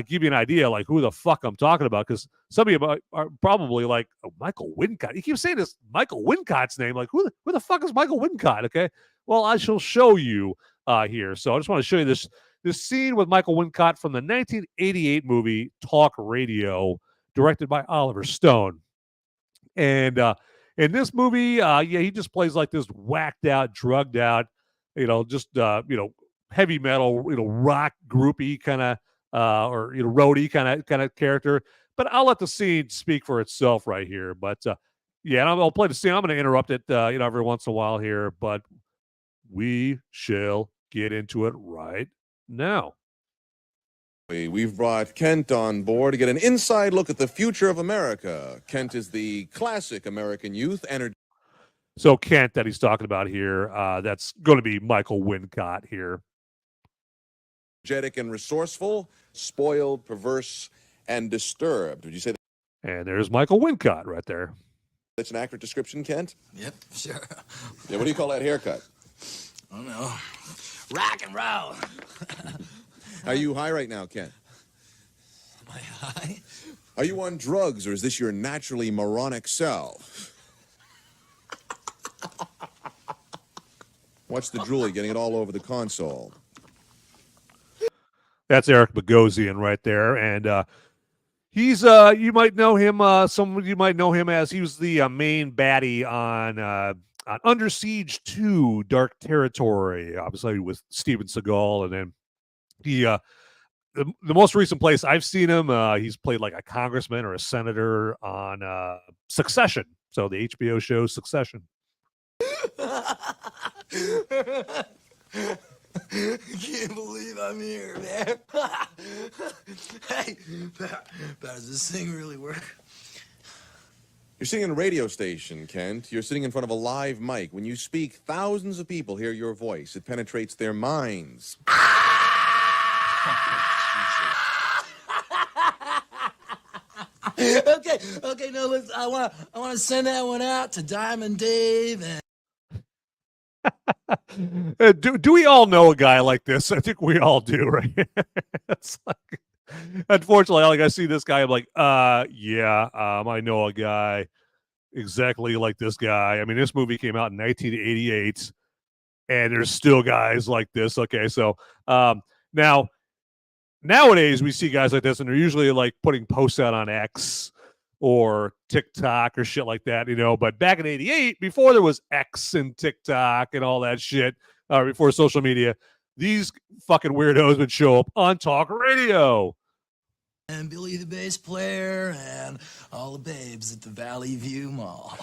give you an idea like who the fuck I'm talking about, because some of you are probably like, oh, Michael Wincott. You keep saying this Michael Wincott's name, like who the fuck is Michael Wincott? Okay, well, I shall show you here. So I just want to show you this scene with Michael Wincott from the 1988 movie Talk Radio, directed by Oliver Stone. And in this movie, he just plays like this whacked out, drugged out, heavy metal, rock groupie kind of, or roadie kind of character. But I'll let the scene speak for itself right here. But and I'll play the scene. I'm going to interrupt it, every once in a while here, but we shall get into it right now. We've brought Kent on board to get an inside look at the future of America. Kent is the classic American youth energy. So Kent that he's talking about here, that's going to be Michael Wincott here. Energetic and resourceful, spoiled, perverse, and disturbed. Would you say that? And there's Michael Wincott right there. That's an accurate description, Kent? Yep, sure. Yeah, what do you call that haircut? I don't know. Rock and roll. Are you high right now, Kent? Am I high? Are you on drugs, or is this your naturally moronic self? Watch the droolie getting it all over the console. That's Eric Bogosian right there, and he's you might know him. Some of you might know him as he was the main baddie on Under Siege 2: Dark Territory, obviously with Steven Seagal, and then he the most recent place I've seen him, he's played like a congressman or a senator on Succession, so the HBO show Succession. I can't believe I'm here, man. Hey, does this thing really work? You're sitting in a radio station, Kent. You're sitting in front of a live mic. When you speak, thousands of people hear your voice. It penetrates their minds. Okay, no, listen, I wanna send that one out to Diamond Dave and Do we all know a guy like this? I think we all do, right? It's like, unfortunately, like I see this guy, I'm like, yeah, I know a guy exactly like this guy. I mean, this movie came out in 1988, and there's still guys like this. Okay, so now nowadays we see guys like this, and they're usually like putting posts out on X or TikTok or shit like that, you know. But back in '88, before there was X and TikTok and all that shit, before social media, these fucking weirdos would show up on talk radio. and Billy the bass player and all the babes at the Valley View Mall.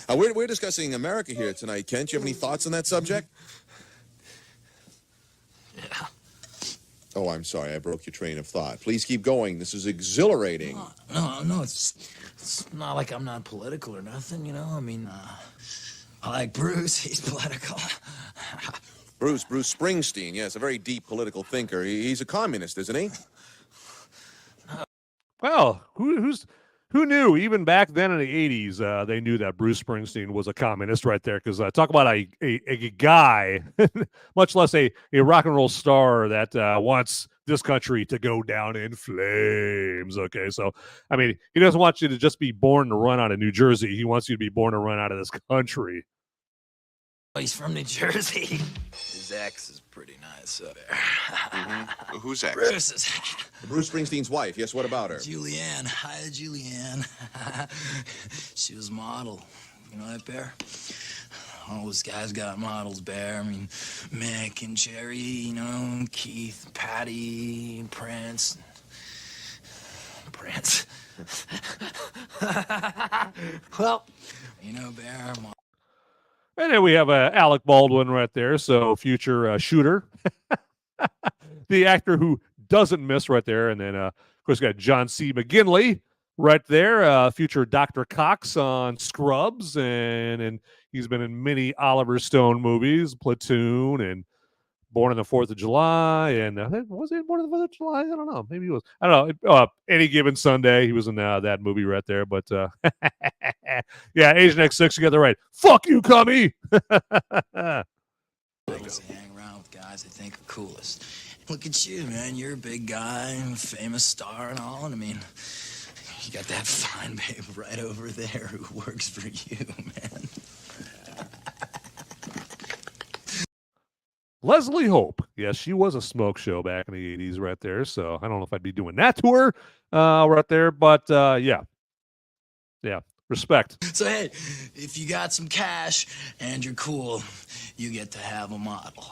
We're discussing America here tonight, Kent. Do you have any thoughts on that subject? Yeah. Oh, I'm sorry. I broke your train of thought. Please keep going. This is exhilarating. No, it's not like I'm not political or nothing, you know? I mean, I like Bruce. He's political. Bruce Springsteen, yes, a very deep political thinker. He's a communist, isn't he? Well, who knew? Even back then in the 80s, they knew that Bruce Springsteen was a communist right there. Because talk about a guy, much less a rock and roll star that wants this country to go down in flames. Okay, so, I mean, he doesn't want you to just be born to run out of New Jersey. He wants you to be born to run out of this country. He's from New Jersey. His ex is pretty nice up there. Mm-hmm. Who's ex? Bruce's. Bruce Springsteen's wife. Yes, what about her? Julianne. Hi, Julianne. She was a model. You know that, Bear? All those guys got models, Bear. I mean, Mick and Jerry, you know, Keith, and Patty, and Prince. Well, you know, Bear, And then we have Alec Baldwin right there, so future shooter. The actor who doesn't miss right there. And then, of course, we got John C. McGinley right there, future Dr. Cox on Scrubs. And he's been in many Oliver Stone movies, Platoon, and Born on the 4th of July. And was it Born on the 4th of July? I don't know. Maybe he was. I don't know. Any Given Sunday, he was in that movie right there. But yeah, Asian X6, you got that right. Fuck you, Cummy. hang around with guys I think are coolest. Look at you, man. You're a big guy, famous star and all. And I mean, you got that fine babe right over there who works for you, man. Leslie Hope. Yes, she was a smoke show back in the 80s right there. So I don't know if I'd be doing that to her right there. But yeah. Yeah. Respect. So, hey, if you got some cash and you're cool, you get to have a model.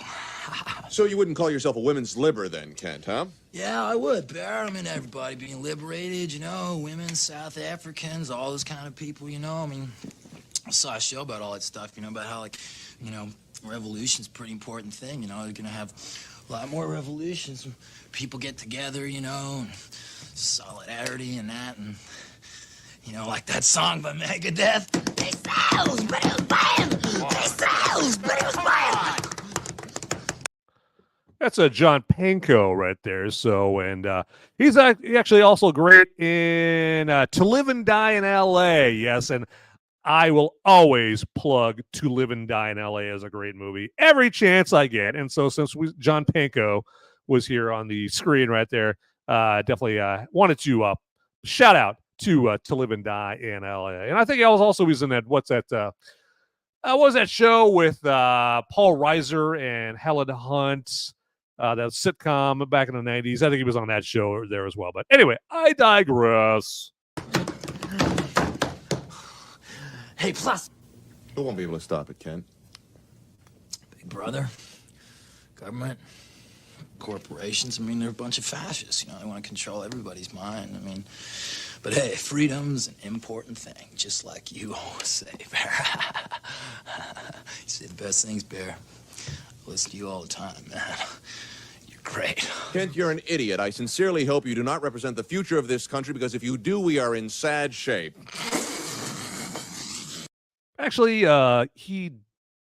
So you wouldn't call yourself a women's libber then, Kent, huh? Yeah, I would, Bear. I mean, everybody being liberated, you know, women, South Africans, all those kind of people, you know. I mean, I saw a show about all that stuff, you know, about how, like, you know, revolution's a pretty important thing, you know. You're gonna have a lot more revolutions when people get together, you know, and solidarity and that, and, you know, like that song by Megadeth. They sells, but it was buying. They sells, but it was buying. That's a John Pankow right there. So, and he's actually also great in To Live and Die in L.A. Yes, and I will always plug To Live and Die in L.A. as a great movie every chance I get. And so, since John Pankow was here on the screen right there, definitely wanted to shout out to Live and Die in L.A. And I think I was in that, what was that show with Paul Reiser and Helen Hunt, that sitcom back in the 90s. I think he was on that show there as well. But anyway, I digress. Hey, plus. We won't be able to stop it, Kent. Big Brother, government, corporations, I mean, they're a bunch of fascists, you know, they want to control everybody's mind, I mean, but hey, freedom's an important thing, just like you always say, Bear. You say the best things, Bear. I listen to you all the time, man. You're great. Kent, you're an idiot. I sincerely hope you do not represent the future of this country, because if you do, we are in sad shape. Actually, he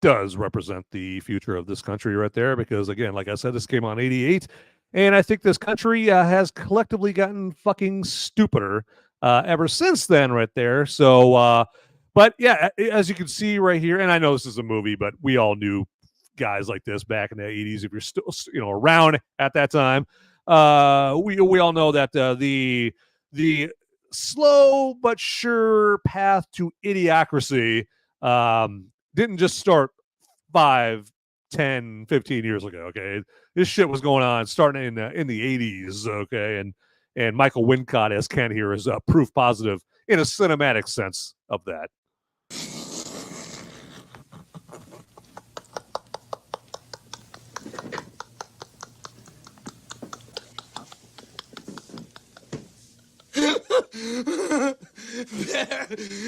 does represent the future of this country right there, because again, like I said, this came on 88, And I think this country has collectively gotten fucking stupider ever since then, right there. So, but yeah, as you can see right here, and I know this is a movie, but we all knew guys like this back in the 80s. If you're still, around at that time, we all know that the slow but sure path to idiocracy didn't just start 5, 10, 15 years ago. Okay, this shit was going on starting in the 80s. Okay, and Michael Wincott as Ken here is proof positive in a cinematic sense of that.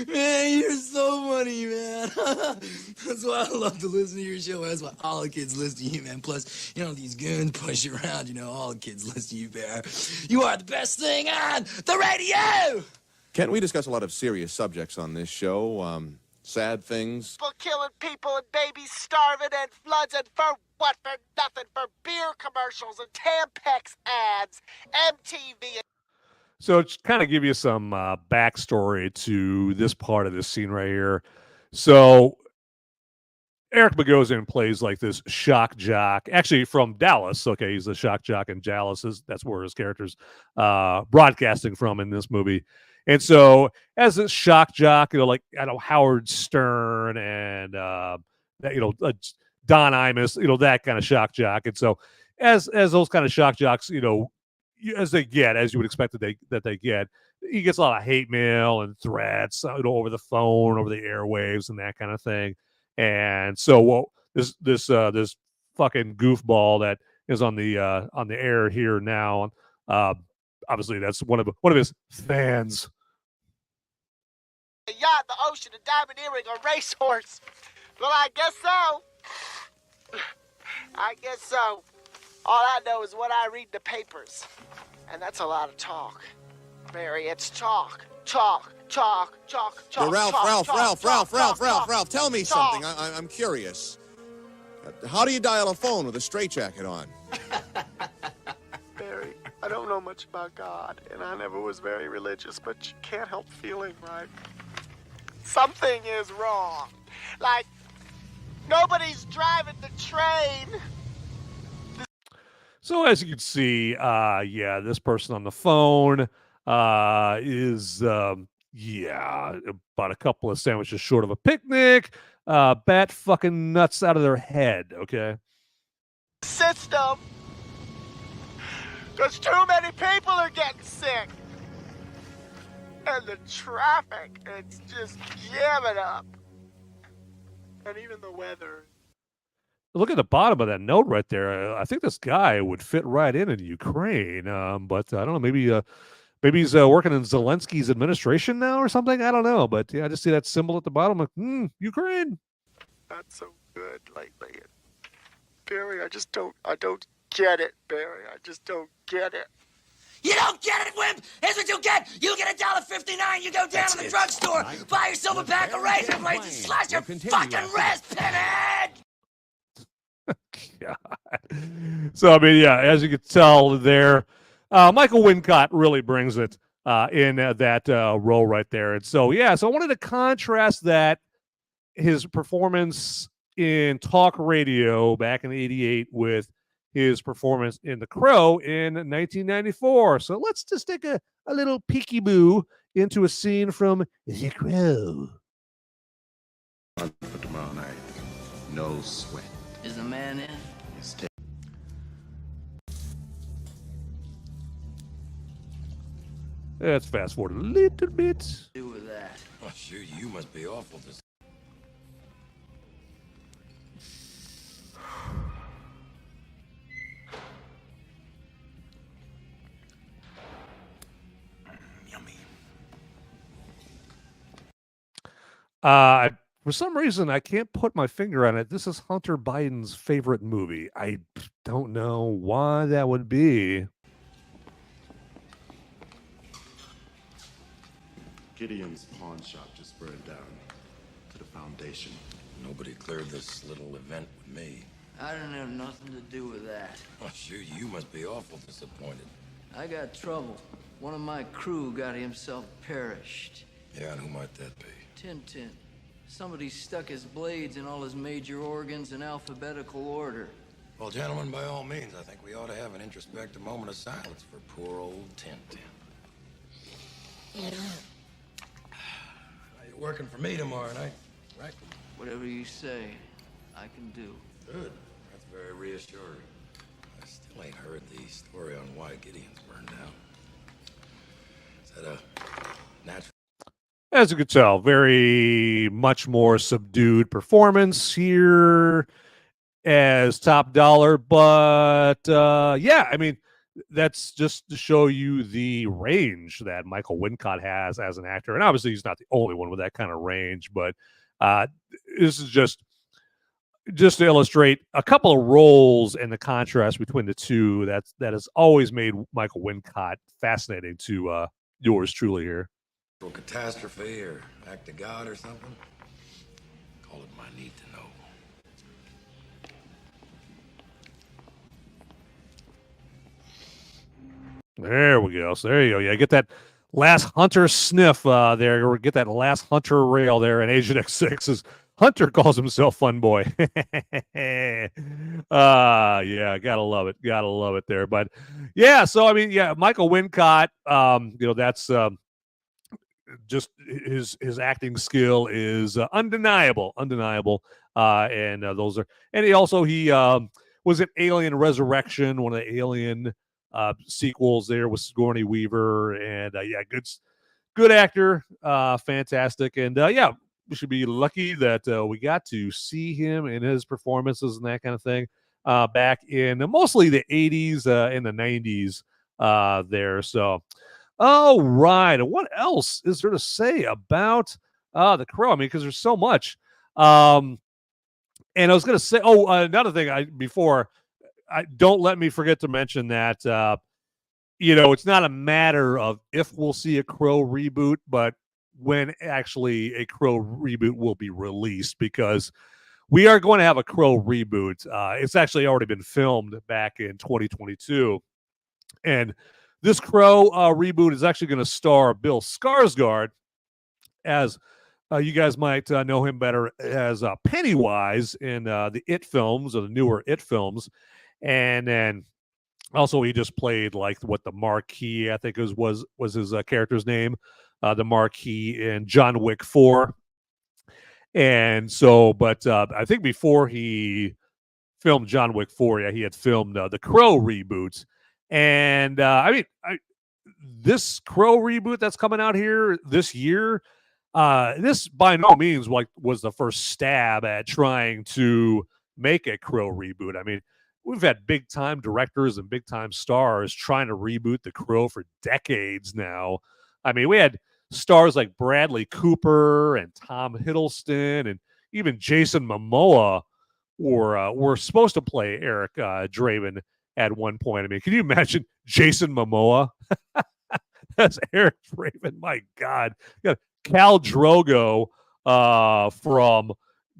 Man, you're so funny, man. That's why I love to listen to your show. That's why all the kids listen to you, man. Plus, these goons push you around. All the kids listen to you, Bear. You are the best thing on the radio! Kent, we discuss a lot of serious subjects on this show. Sad things. People killing people and babies starving and floods and for what? For nothing. For beer commercials and Tampax ads, MTV. So to kind of give you some backstory to this part of this scene right here. So Eric Bogosian plays like this shock jock, actually from Dallas. Okay, he's a shock jock in Dallas. That's where his character's broadcasting from in this movie. And so as a shock jock, like Howard Stern and Don Imus, that kind of shock jock. And so as those kind of shock jocks, as they get, as you would expect that they get, he gets a lot of hate mail and threats over the phone, over the airwaves, and that kind of thing. And so, this fucking goofball that is on the air here now, obviously that's one of his fans. A yacht, the ocean, a diamond earring, a racehorse. Well, I guess so. I guess so. All I know is what I read in the papers. And that's a lot of talk. Barry, it's talk. Talk. Ralph, tell me something. I'm curious. How do you dial a phone with a straitjacket on? Barry, I don't know much about God, and I never was very religious, but you can't help feeling like something is wrong. Like, nobody's driving the train. So as you can see, this person on the phone is, about a couple of sandwiches short of a picnic, bat fucking nuts out of their head, okay? System. Because too many people are getting sick. And the traffic, it's just jamming up. And even the weather. Look at the bottom of that note right there. I think this guy would fit right in Ukraine, but I don't know. Maybe he's working in Zelensky's administration now or something. I don't know, but yeah, I just see that symbol at the bottom. Like, Ukraine. Not so good lately. Barry, I don't get it, Barry. I just don't get it. You don't get it, Wimp? Here's what you get. You get $1.59. You go down to the drugstore, buy yourself a pack of razor blades, and slash your fucking wrist, pinhead! God. So, I mean, yeah, as you can tell there, Michael Wincott really brings it in that role right there. And so, so I wanted to contrast that, his performance in talk radio back in '88 with his performance in The Crow in 1994. So let's just take a little peekaboo into a scene from The Crow. For tomorrow night, no sweat. Is the man in? Let's fast forward a little bit. Do with that. Oh, sure, you must be awful. Yummy. For some reason, I can't put my finger on it. This is Hunter Biden's favorite movie. I don't know why that would be. Gideon's pawn shop just burned down to the foundation. Nobody cleared this little event with me. I didn't have nothing to do with that. Oh, shoot, you must be awful disappointed. I got trouble. One of my crew got himself perished. Yeah, and who might that be? Tintin. Somebody stuck his blades in all his major organs in alphabetical order. Well, gentlemen, by all means, I think we ought to have an introspective moment of silence for poor old Tintin. You're working for me tomorrow night, right? Whatever you say, I can do. Good. That's very reassuring. I still ain't heard the story on why Gideon's burned down. Is that a natural? As you could tell, very much more subdued performance here as Top Dollar. But yeah, I mean, that's just to show you the range that Michael Wincott has as an actor. And obviously, he's not the only one with that kind of range. But this is just to illustrate a couple of roles and the contrast between the two. That has always made Michael Wincott fascinating to yours truly here. Catastrophe or act of God or something? Call it my need to know. There we go. So there you go. Yeah, get that last Hunter sniff there, or get that last Hunter rail there. And Agent X6 is Hunter calls himself Fun Boy. Yeah, gotta love it. Gotta love it there. But yeah, so I mean, yeah, Michael Wincott, that's just his acting skill is undeniable. And those are, and he was in Alien Resurrection, one of the Alien sequels there with Sigourney Weaver, and good actor, fantastic, and yeah, we should be lucky that we got to see him in his performances and that kind of thing back in mostly the 80s and the 90s there. So all right, and what else is there to say about The Crow? I mean, because there's so much. And I was going to say, another thing. Don't let me forget to mention that it's not a matter of if we'll see a Crow reboot, but when actually a Crow reboot will be released, because we are going to have a Crow reboot. It's actually already been filmed back in 2022, and this Crow reboot is actually going to star Bill Skarsgård as you guys might know him better as Pennywise in the It films, or the newer It films. And then also he just played like what the Marquis, I think was his character's name, the Marquis in John Wick 4. And so, but I think before he filmed John Wick 4, yeah, he had filmed the Crow reboot. And this Crow reboot that's coming out here this year, this by no means was the first stab at trying to make a Crow reboot. I mean, we've had big time directors and big time stars trying to reboot The Crow for decades now. I mean, we had stars like Bradley Cooper and Tom Hiddleston, and even Jason Momoa were supposed to play Eric Draven at one point. I mean, can you imagine Jason Momoa as Eric Draven? My God. You got Khal Drogo from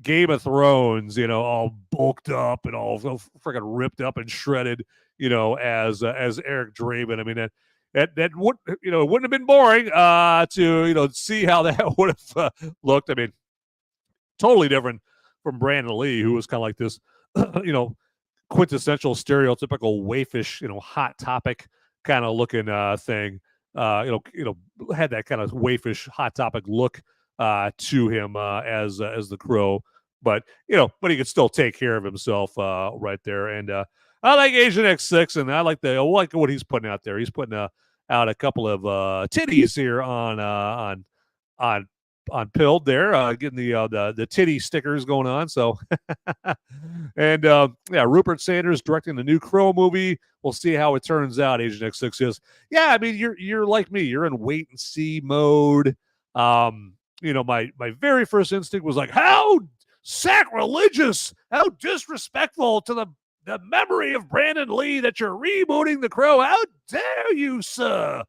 Game of Thrones, all bulked up and all freaking ripped up and shredded, as Eric Draven. I mean, that would, it wouldn't have been boring to, see how that would have looked. I mean, totally different from Brandon Lee, who was kind of like this, quintessential stereotypical waifish, hot topic kind of looking thing. Had that kind of waifish hot topic look to him as the Crow, but he could still take care of himself right there. And I like Agent X6, and I like what he's putting out there. He's putting out a couple of titties here on Pilled there, getting the titty stickers going on. So, and yeah, Rupert Sanders directing the new Crow movie. We'll see how it turns out. Agent X6 is, yeah. I mean, you're like me. You're in wait and see mode. My very first instinct was like, how sacrilegious, how disrespectful to the memory of Brandon Lee that you're rebooting The Crow. How dare you, sir?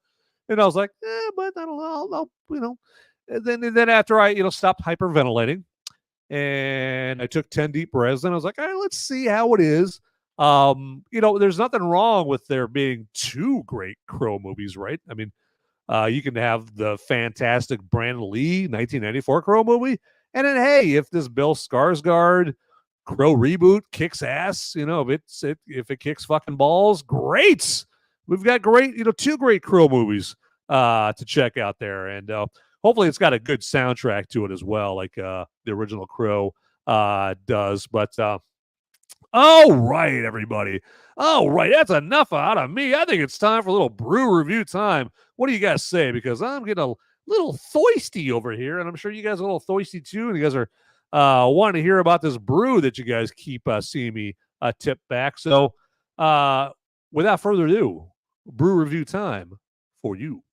And I was like, but I'll And then after I, stopped hyperventilating, and I took 10 deep breaths, and I was like, all right, let's see how it is. There's nothing wrong with there being 2 great Crow movies, right? I mean, you can have the fantastic Brandon Lee 1994 Crow movie, and then hey, if this Bill Skarsgård Crow reboot kicks ass, if it kicks fucking balls, great. We've got great, 2 great Crow movies to check out there, and hopefully it's got a good soundtrack to it as well, like the original Crow does. But all right, everybody. All right, that's enough out of me. I think it's time for a little brew review time. What do you guys say? Because I'm getting a little thirsty over here, and I'm sure you guys are a little thirsty too, and you guys are wanting to hear about this brew that you guys keep seeing me tip back. So without further ado, brew review time for you.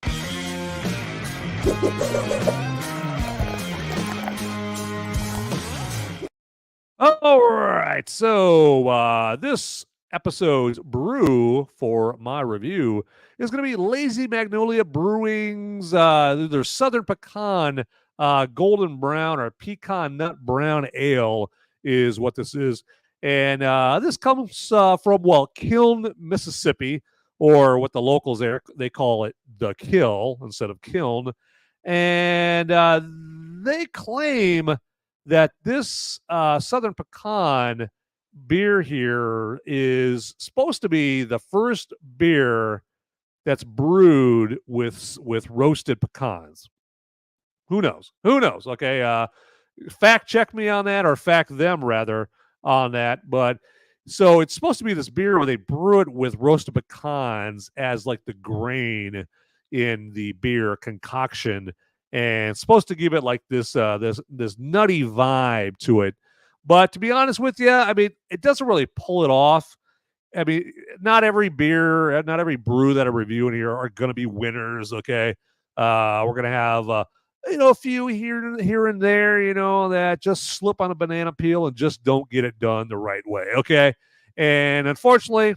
All right, so this episode's brew for my review is going to be Lazy Magnolia Brewing's their Southern Pecan Golden Brown or Pecan Nut Brown Ale is what this is. And this comes from, Kiln, Mississippi, or what the locals there, they call it the Kill instead of Kiln. And they claim that this Southern Pecan beer here is supposed to be the first beer that's brewed with roasted pecans. Who knows? Okay, fact check me on that, or fact them rather on that. But so it's supposed to be this beer where they brew it with roasted pecans as like the grain in the beer concoction, and it's supposed to give it like this nutty vibe to it. But to be honest with you, I mean, it doesn't really pull it off. I mean, not every beer, not every brew that I'm reviewing here are going to be winners. Okay, we're going to have a few here and there, that just slip on a banana peel and just don't get it done the right way. Okay, and unfortunately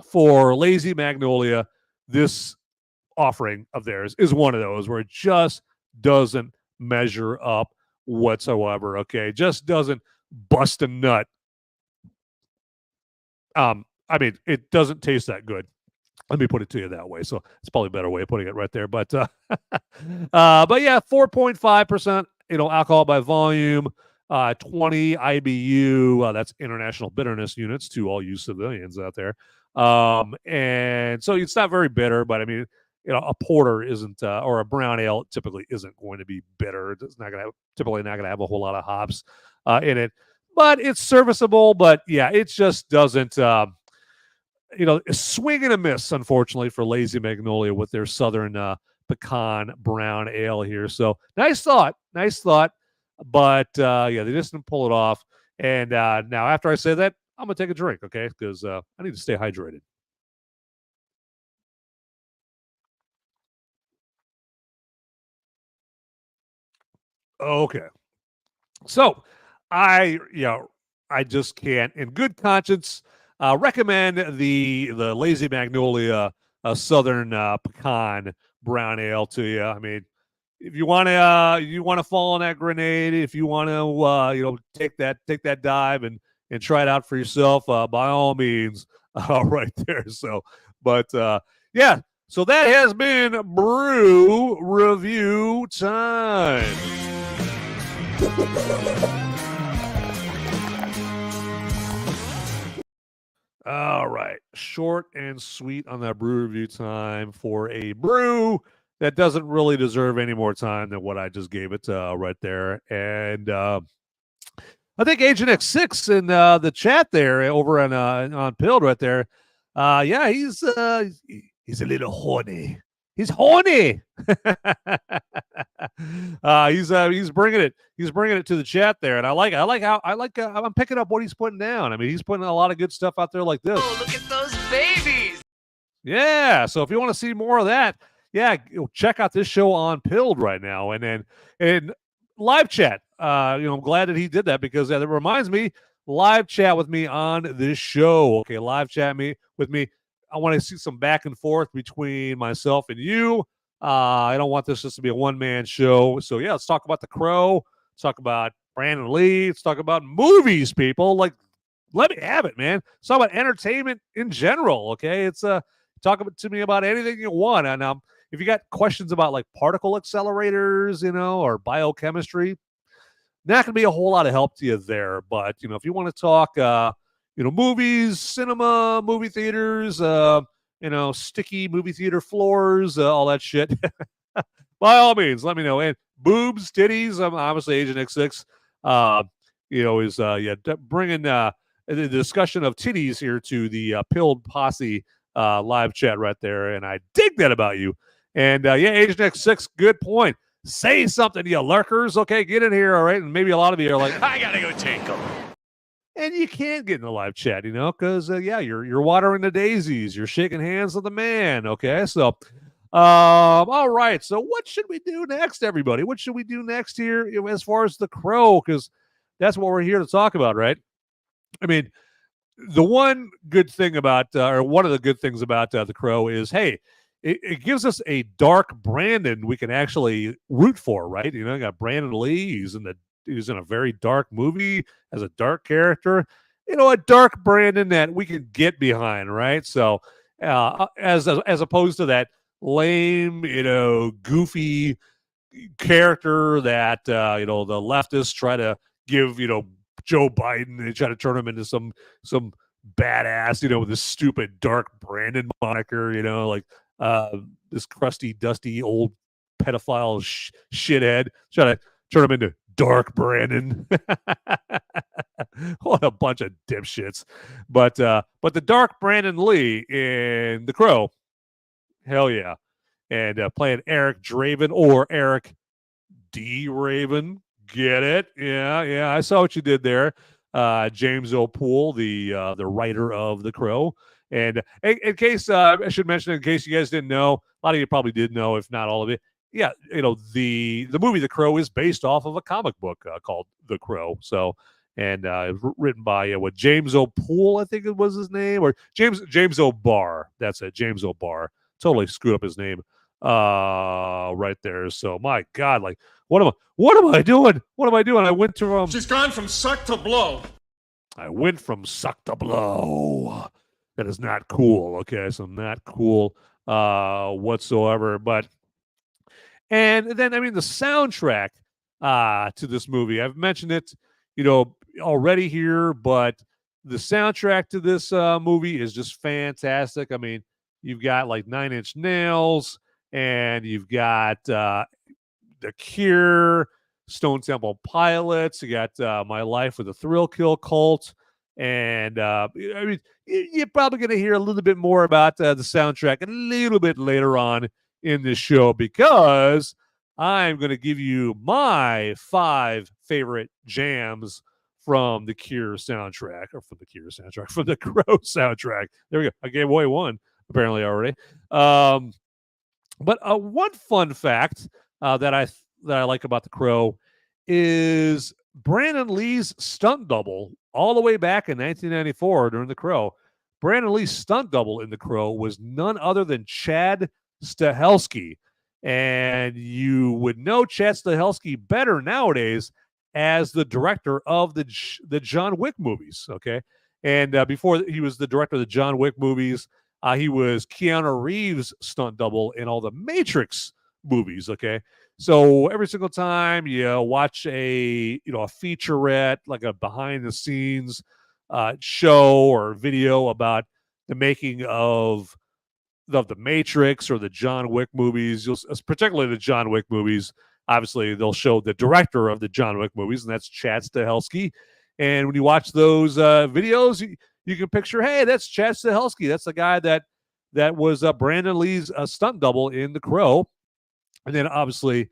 for Lazy Magnolia, this offering of theirs is one of those where it just doesn't measure up whatsoever. Okay, just doesn't bust a nut. I mean, it doesn't taste that good. Let me put it to you that way. So it's probably a better way of putting it right there. But yeah, 4.5%, alcohol by volume, 20 IBU. That's international bitterness units to all you civilians out there. And so it's not very bitter, but I mean, a porter isn't, or a brown ale typically isn't going to be bitter. It's typically not going to have a whole lot of hops in it, but it's serviceable. But yeah, it just doesn't, a swing and a miss, unfortunately, for Lazy Magnolia with their Southern Pecan Brown Ale here. So nice thought. But yeah, they just didn't pull it off. And now after I say that, I'm going to take a drink, okay? Because I need to stay hydrated. Okay. So I just can't, in good conscience, recommend the Lazy Magnolia Southern Pecan Brown Ale to you. I mean, if you want to fall on that grenade, if you want to take that dive and try it out for yourself, by all means, right there. So, but yeah, so that has been brew review time. All right, short and sweet on that brew review time for a brew that doesn't really deserve any more time than what I just gave it right there. And I think Agent X6 in the chat there over on Pilled right there. Yeah, he's a little horny. He's horny. He's bringing it. He's bringing it to the chat there, and I'm picking up what he's putting down. I mean, he's putting a lot of good stuff out there like this. Oh, look at those babies. Yeah. So if you want to see more of that, yeah, check out this show on Pilled right now, and live chat. I'm glad that he did that because that reminds me, live chat with me on this show. Okay, live chat with me. I want to see some back and forth between myself and you. I don't want this just to be a one-man show. So yeah, let's talk about the Crow. Let's talk about Brandon Lee. Let's talk about movies, people. Like, let me have it, man. It's talk about entertainment in general, okay? It's talk to me about anything you want. And if you got questions about like particle accelerators, or biochemistry, not going to be a whole lot of help to you there. But, if you want to talk, movies, cinema, movie theaters, sticky movie theater floors, all that shit, by all means, let me know. And boobs, titties, I'm obviously Agent X6, bringing the discussion of titties here to the Pilled Posse live chat right there. And I dig that about you. And Agent X6, good point. Say something, you lurkers. Okay, get in here, all right? And maybe a lot of you are like, I got to go take them. And you can't get in the live chat, because, you're watering the daisies. You're shaking hands with the man, okay? So, all right. So what should we do next, everybody? What should we do next here as far as The Crow? Because that's what we're here to talk about, right? I mean, the one good thing about, or one of the good things about The Crow is, hey, it gives us a dark Brandon we can actually root for, right? You got Brandon Lee. He's in a very dark movie as a dark character. A dark Brandon that we can get behind, right? So, as opposed to that lame, goofy character that the leftists try to give, Joe Biden. They try to turn him into some badass, with this stupid dark Brandon moniker, like this crusty, dusty old pedophile shithead. Try to turn him into dark Brandon. What a bunch of dipshits. But the dark Brandon Lee in The Crow, hell yeah. And playing Eric Draven or Eric D. Raven. Get it? Yeah. I saw what you did there. James O'Poole, the writer of The Crow. And in case I should mention, in case you guys didn't know, a lot of you probably did know, if not all of it. Yeah, the movie The Crow is based off of a comic book called The Crow. So, and written by James O'Poole, I think it was his name, or James O'Barr. That's it, James O'Barr. Totally screwed up his name right there. So my God, like what am I doing? What am I doing? I went to She's gone from suck to blow. I went from suck to blow. That is not cool. Okay, so not cool whatsoever. And then I mean the soundtrack to this movie. I've mentioned it, already here, but the soundtrack to this movie is just fantastic. I mean, you've got like 9 Inch Nails, and you've got The Cure, Stone Temple Pilots. You got My Life with the Thrill Kill Cult. And I mean, you're probably going to hear a little bit more about the soundtrack a little bit later on in this show, because I'm going to give you my 5 favorite jams from the Cure soundtrack, from the Crow soundtrack. There we go. I gave away one apparently already. But one fun fact that I like about The Crow is Brandon Lee's stunt double all the way back in 1994 during The Crow. Brandon Lee's stunt double in The Crow was none other than Chad Stahelski. And you would know Chad Stahelski better nowadays as the director of the John Wick movies, okay? And before he was the director of the John Wick movies, he was Keanu Reeves' stunt double in all the Matrix movies, okay? So every single time you watch a featurette, like a behind-the-scenes show or video about the making of the Matrix or the John Wick movies, particularly the John Wick movies, obviously they'll show the director of the John Wick movies, and that's Chad Stahelski. And when you watch those videos, you can picture, hey, that's Chad Stahelski. That's the guy that was Brandon Lee's stunt double in The Crow. And then obviously,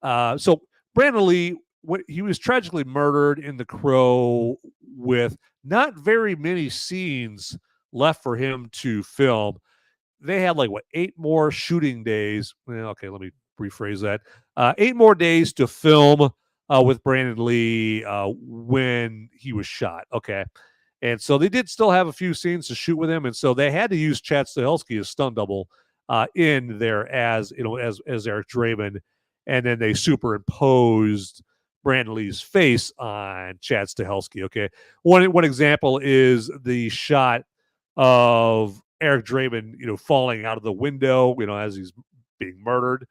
so Brandon Lee, he was tragically murdered in The Crow with not very many scenes left for him to film. They had 8 more shooting days. Okay, let me rephrase that. 8 more days to film with Brandon Lee when he was shot. Okay. And so they did still have a few scenes to shoot with him. And so they had to use Chad Stahelski as stunt double in there as Eric Draven. And then they superimposed Brandon Lee's face on Chad Stahelski. Okay, one example is the shot of Eric Draven, falling out of the window, as he's being murdered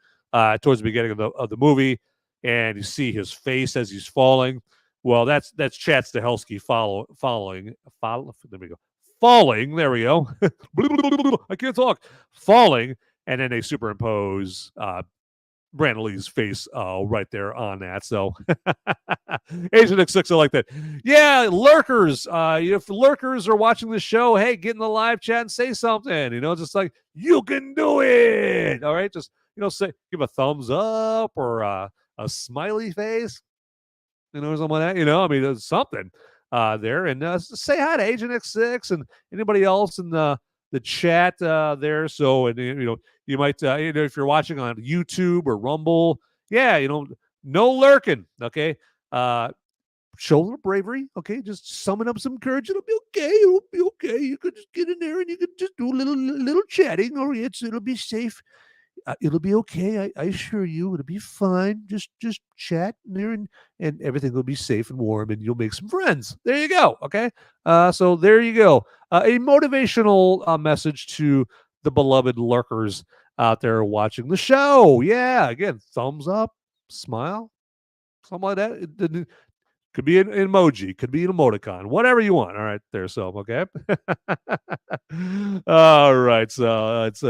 towards the beginning of the movie, and you see his face as he's falling. Well, that's Chad Stahelski falling. There we go. Falling. There we go. I can't talk. Falling, and then they superimpose Brandon Lee's face right there on that. So Agent X6, I like that. Yeah, lurkers. If lurkers are watching the show, hey, get in the live chat and say something. Just like, you can do it. All right, just say, give a thumbs up or a smiley face. Something like that. I mean, there's something there, and say hi to Agent X6 and anybody else in the chat there. So, and you might, if you're watching on YouTube or Rumble, yeah, no lurking. Okay, show a little bravery. Okay, just summon up some courage. It'll be okay. It'll be okay. You could just get in there and you could just do a little chatting, or it'll be safe. It'll be okay. I assure you, it'll be fine. Just chat in there, and everything will be safe and warm, and you'll make some friends. There you go. Okay. So there you go. A motivational message to the beloved lurkers out there watching the show. Yeah. Again, thumbs up, smile, something like that. It could be an emoji, could be an emoticon, whatever you want. All right, there. So okay. All right. So it's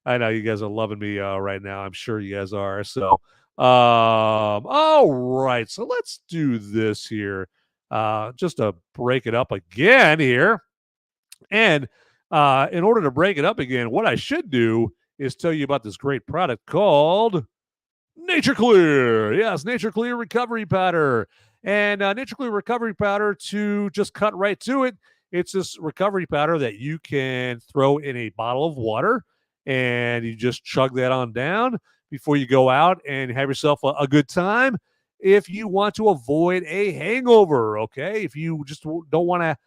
I know you guys are loving me right now. I'm sure you guys are. So, all right. So let's do this here, just to break it up again here. And in order to break it up again, what I should do is tell you about this great product called Nature Clear. Yes, Nature Clear Recovery Powder. And Nature Clear Recovery Powder, to just cut right to it, it's this recovery powder that you can throw in a bottle of water, and you just chug that on down before you go out and have yourself a good time. If you want to avoid a hangover, okay? If you just don't want to,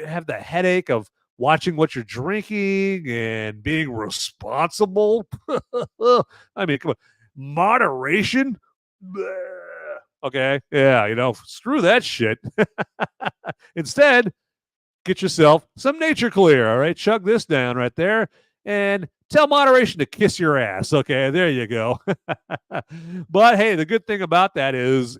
have the headache of watching what you're drinking and being responsible. I mean, come on. Moderation. Okay. Yeah, screw that shit. Instead, get yourself some Nature Clear. All right. Chug this down right there. And tell moderation to kiss your ass. Okay, there you go. But hey, the good thing about that is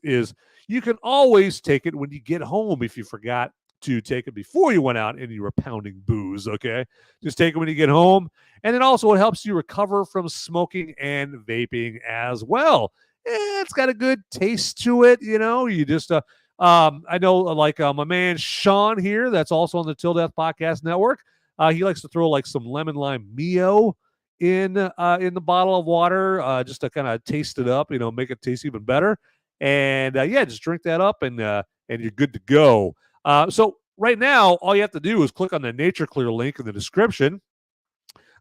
you can always take it when you get home if you forgot to take it before you went out and you were pounding booze. Okay, just take it when you get home, and then also it helps you recover from smoking and vaping as well. It's got a good taste to it. You just I know, like my man Sean here, that's also on the Till Death Podcast Network. He likes to throw like some lemon lime Mio in the bottle of water, just to kind of taste it up, make it taste even better. And yeah, just drink that up, and you're good to go. So right now, all you have to do is click on the Nature Clear link in the description,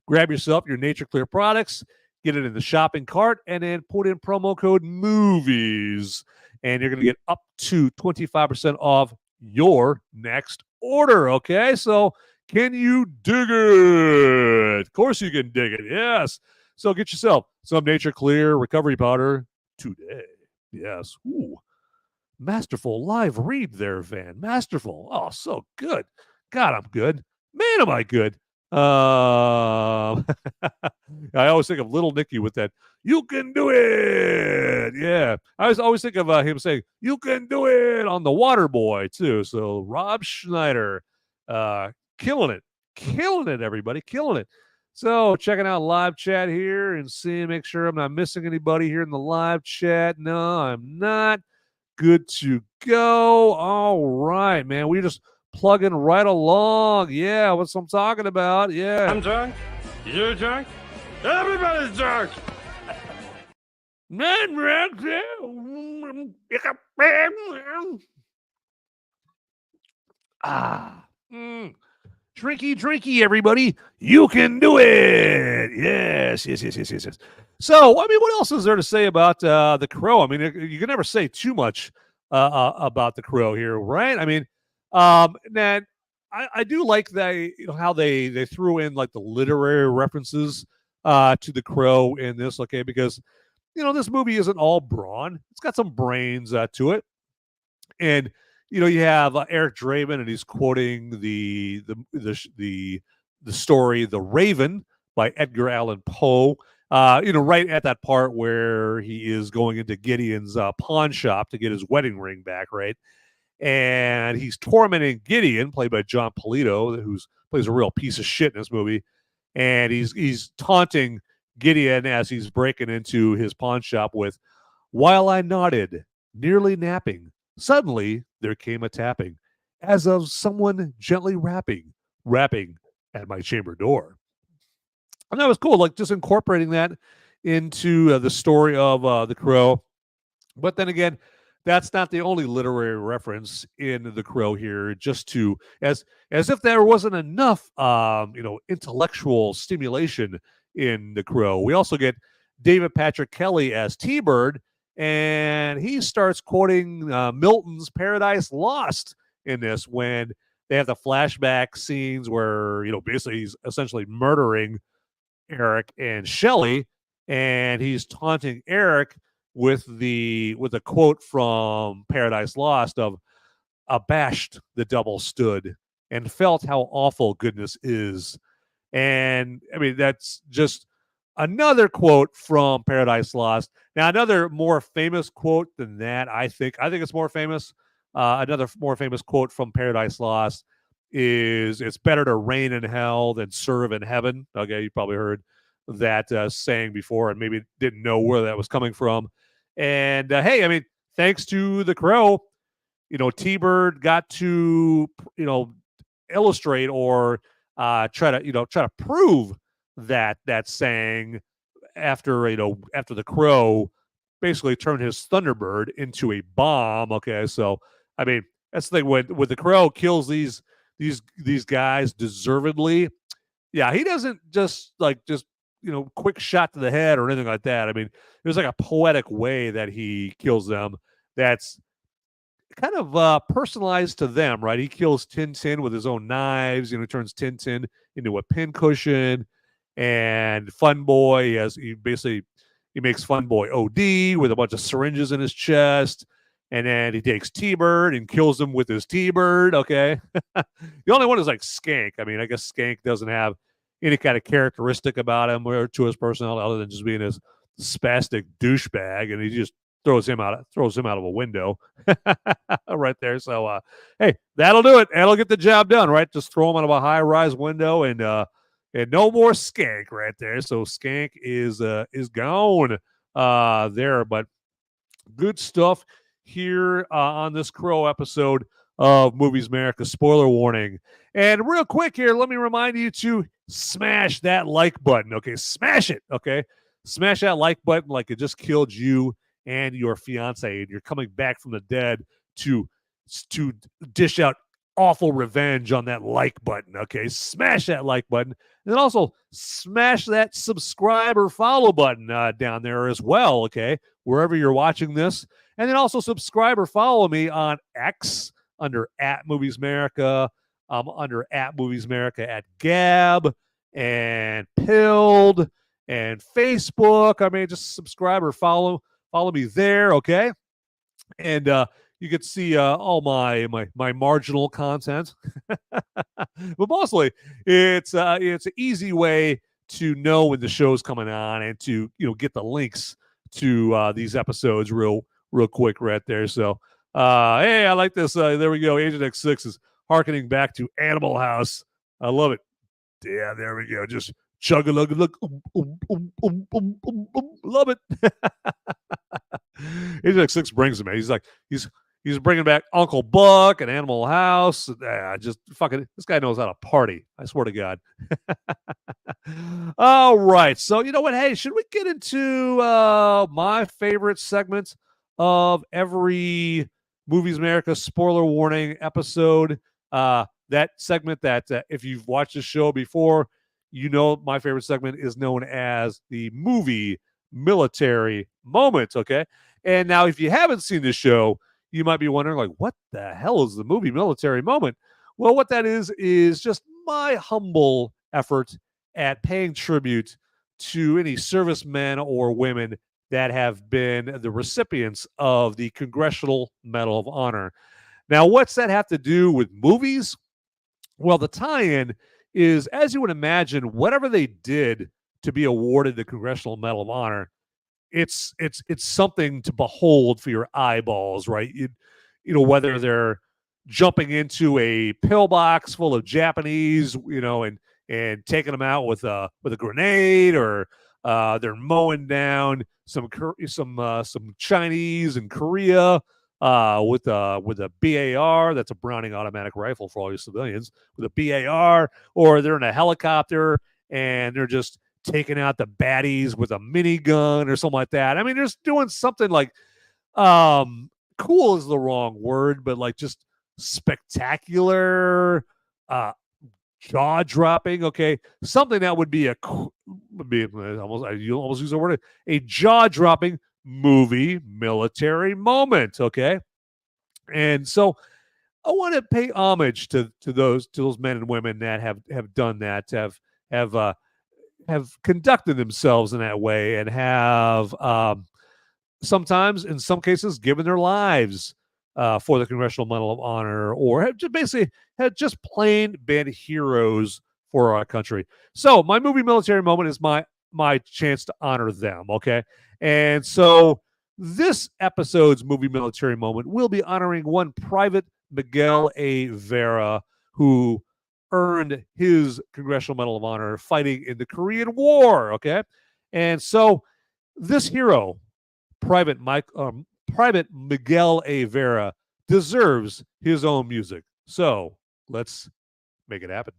grab yourself your Nature Clear products, get it in the shopping cart, and then put in promo code MOVIES, and you're going to get up to 25% off your next order. Okay, so can you dig it? Of course you can dig it. Yes. So get yourself some Nature Clear recovery powder today. Yes. Ooh. Masterful live read there, Van. Masterful. Oh, so good. God, I'm good. Man, am I good. I always think of Little Nicky with that, you can do it. Yeah. I always think of him saying, you can do it, on The Water Boy, too. So Rob Schneider, killing it, everybody, killing it. So checking out live chat here and make sure I'm not missing anybody here in the live chat. No, I'm not. Good to go. All right, man. We just plugging right along. Yeah, what's I'm talking about? Yeah. I'm drunk. You're drunk. Everybody's drunk. Drinky, everybody. You can do it. Yes. So, I mean, what else is there to say about the Crow? I mean, you can never say too much about the Crow here, right? I mean, then I do like that, how they threw in like the literary references to the Crow in this, okay? Because this movie isn't all brawn. It's got some brains to it. And you have Eric Draven, and he's quoting the story "The Raven" by Edgar Allan Poe. Right at that part where he is going into Gideon's pawn shop to get his wedding ring back, right? And he's tormenting Gideon, played by Jon Polito, who plays a real piece of shit in this movie. And he's taunting Gideon as he's breaking into his pawn shop with, "While I nodded, nearly napping, suddenly there came a tapping, as of someone gently rapping at my chamber door." And that was cool, like just incorporating that into the story of The Crow. But then again, that's not the only literary reference in The Crow here. Just to as if there wasn't enough, intellectual stimulation in The Crow. We also get David Patrick Kelly as T-Bird, and he starts quoting Milton's Paradise Lost in this when they have the flashback scenes where basically he's essentially murdering Eric and Shelley, and he's taunting Eric with a quote from Paradise Lost of, "Abashed the double stood and felt how awful goodness is." And I mean, that's just another quote from Paradise Lost. Now, another more famous quote than that, I think it's more famous. Another more famous quote from Paradise Lost is, "It's better to reign in hell than serve in heaven." Okay, you probably heard that saying before and maybe didn't know where that was coming from. And hey, I mean, thanks to The Crow, T-Bird got to illustrate or try to prove that saying after The Crow basically turned his Thunderbird into a bomb. Okay, so I mean, that's the thing when The Crow kills these guys deservedly. Yeah, he doesn't just quick shot to the head or anything like that. I mean, there's like a poetic way that he kills them that's kind of personalized to them, right? He kills Tintin with his own knives. He turns Tintin into a pincushion. And Fun Boy, he makes Fun Boy OD with a bunch of syringes in his chest. And then he takes T-Bird and kills him with his T-Bird. Okay. The only one is like Skank. I mean, I guess Skank doesn't have any kind of characteristic about him or to his personality other than just being this spastic douchebag, and he just throws him out of a window right there. So hey, that'll do it. That'll get the job done, right? Just throw him out of a high-rise window and no more Skank right there. So Skank is gone there, but good stuff here on this Crow episode of Movies America. Spoiler warning. And real quick here, let me remind you to smash that like button. Okay, smash it. Okay, smash that like button like it just killed you and your fiance, and you're coming back from the dead to dish out awful revenge on that like button. Okay, smash that like button, and then also smash that subscribe or follow button down there as well. Okay, wherever you're watching this, and then also subscribe or follow me on X under @MoviesAmerica. Under @MoviesAmerica at Gab and Pilled and Facebook. I mean, just subscribe or follow me there, okay? And you can see all my marginal content. But mostly, it's an easy way to know when the show's coming on and to get the links to these episodes real quick right there. So hey, I like this. There we go. Agent X6 is harkening back to Animal House. I love it. Yeah, there we go. Just chug a lug look. Love it. Agent X6 brings him. He's like he's bringing back Uncle Buck and Animal House. Just fucking this guy knows how to party. I swear to God. All right. So you know what? Hey, should we get into my favorite segment of every Movies America spoiler warning episode? That segment that if you've watched the show before, my favorite segment is known as the movie military moment. Okay. And now if you haven't seen the show, you might be wondering, like, what the hell is the movie military moment? Well, what that is just my humble effort at paying tribute to any servicemen or women that have been the recipients of the Congressional Medal of Honor. Now, what's that have to do with movies? Well, the tie-in is, as you would imagine, whatever they did to be awarded the Congressional Medal of Honor, it's something to behold for your eyeballs, right? You know, whether they're jumping into a pillbox full of Japanese, you know, and taking them out with a grenade, or they're mowing down some Chinese and Korea with a BAR, that's a Browning automatic rifle for all you civilians, with a BAR, or they're in a helicopter and they're just taking out the baddies with a minigun or something like that. I mean, they're just doing something like cool is the wrong word, but like just spectacular, jaw dropping. Okay, something that would be you almost use the word, a jaw dropping movie military moment. Okay, and so I want to pay homage to those men and women that have done that, have conducted themselves in that way, and have sometimes, in some cases, given their lives for the Congressional Medal of Honor, or have just basically had just plain been heroes for our country. So my movie military moment is my chance to honor them. Okay, and so this episode's movie military moment will be honoring one Private Miguel A. Vera, who earned his Congressional Medal of Honor fighting in the Korean War. Okay, and so this hero, Private Miguel A. Vera, deserves his own music. So let's make it happen.